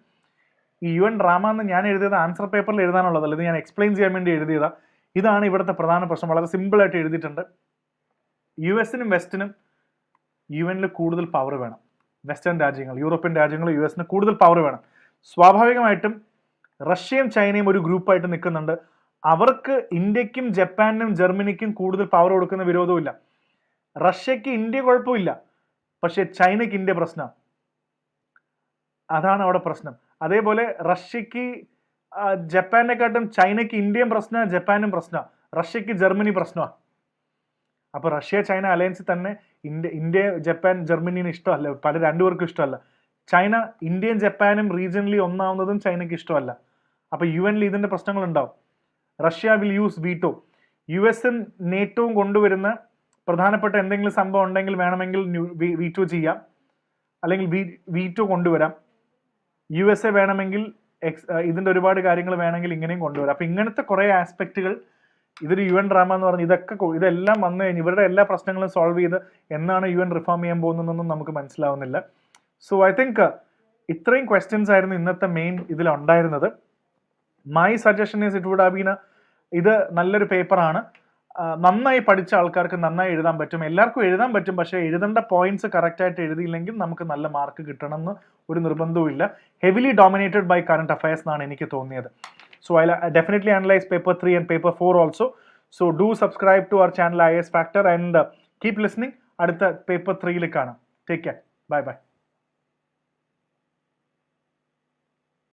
ഈ UN ഡ്രാമ എന്ന് ഞാൻ എഴുതിയത് ആൻസർ പേപ്പറിൽ എഴുതാനുള്ളതല്ല, ഇത് ഞാൻ എക്സ്പ്ലെയിൻ ചെയ്യാൻ വേണ്ടി എഴുതിയതാണ്. ഇതാണ് ഇവിടുത്തെ പ്രധാന പ്രശ്നം. വളരെ സിമ്പിളായിട്ട് എഴുതിയിട്ടുണ്ട്. US-നും വെസ്റ്റിനും UNൽ കൂടുതൽ പവർ വേണം. വെസ്റ്റേൺ രാജ്യങ്ങൾ, യൂറോപ്യൻ രാജ്യങ്ങൾ US-ന് കൂടുതൽ പവർ വേണം. സ്വാഭാവികമായിട്ടും റഷ്യയും ചൈനയും ഒരു ഗ്രൂപ്പായിട്ട് നിൽക്കുന്നുണ്ട്. അവർക്ക് ഇന്ത്യക്കും ജപ്പാനും ജർമ്മനിക്കും കൂടുതൽ പവർ കൊടുക്കുന്ന വിരോധമില്ല. റഷ്യക്ക് ഇന്ത്യ കുഴപ്പമില്ല, പക്ഷേ ചൈനയ്ക്ക് ഇന്ത്യ പ്രശ്നമാണ്. അതാണ് അവിടെ പ്രശ്നം. അതേപോലെ റഷ്യക്ക് ജപ്പാനെക്കാട്ടും ചൈനയ്ക്ക് ഇന്ത്യയും പ്രശ്നമാണ്, ജപ്പാനും പ്രശ്നമാണ്, റഷ്യക്ക് ജർമ്മനി പ്രശ്നമാണ്. അപ്പോൾ റഷ്യ ചൈന അലയൻസിൽ തന്നെ ഇന്ത്യ ജപ്പാൻ ജർമ്മനിന് ഇഷ്ടമല്ല, രണ്ടുപേർക്കും ഇഷ്ടമല്ല. ചൈന ഇന്ത്യയും ജപ്പാനും റീജിയണലി ഒന്നാവുന്നതും ചൈനയ്ക്ക് ഇഷ്ടമല്ല. അപ്പോൾ UN ഇതിൻ്റെ പ്രശ്നങ്ങളുണ്ടാവും. Russia will use veto. US-ഉം നേറ്റോവും കൊണ്ടുവരുന്ന പ്രധാനപ്പെട്ട എന്തെങ്കിലും സംഭവം ഉണ്ടെങ്കിൽ വേണമെങ്കിൽ വീറ്റോ ചെയ്യാം, അല്ലെങ്കിൽ വീറ്റോ കൊണ്ടുവരാം. USA വേണമെങ്കിൽ ഇതിൻ്റെ ഒരുപാട് കാര്യങ്ങൾ വേണമെങ്കിൽ ഇങ്ങനെയും കൊണ്ടുവരാം. അപ്പം ഇങ്ങനത്തെ കുറേ ആസ്പെക്റ്റുകൾ ഇതൊരു UN ഡ്രാമ എന്ന് പറഞ്ഞ് ഇതെല്ലാം വന്നു കഴിഞ്ഞ് ഇവരുടെ എല്ലാ പ്രശ്നങ്ങളും സോൾവ് ചെയ്ത് എന്നാണ് UN റിഫോം ചെയ്യാൻ പോകുന്നതെന്നൊന്നും നമുക്ക് മനസ്സിലാവുന്നില്ല. സോ ഐ തിങ്ക് ഇത്രയും ക്വസ്റ്റ്യൻസ് ആയിരുന്നു ഇന്നത്തെ മെയിൻ ഇതിലുണ്ടായിരുന്നത്. My suggestion is it would have been ഇത് നല്ലൊരു പേപ്പറാണ്. നന്നായി പഠിച്ച ആൾക്കാർക്ക് നന്നായി എഴുതാൻ പറ്റും. എല്ലാവർക്കും എഴുതാൻ പറ്റും, പക്ഷേ എഴുതേണ്ട പോയിന്റ്സ് കറക്റ്റായിട്ട് എഴുതിയില്ലെങ്കിൽ നമുക്ക് നല്ല മാർക്ക് കിട്ടണമെന്ന് ഒരു നിർബന്ധവും ഇല്ല. Heavily dominated by current affairs എന്നാണ് എനിക്ക് തോന്നിയത്. So I'll definitely analyze paper 3 and paper 4 also. So do subscribe to our channel IAS Factor and keep listening. അടുത്ത paper 3 ൽ കാണാം. Take care. Bye bye.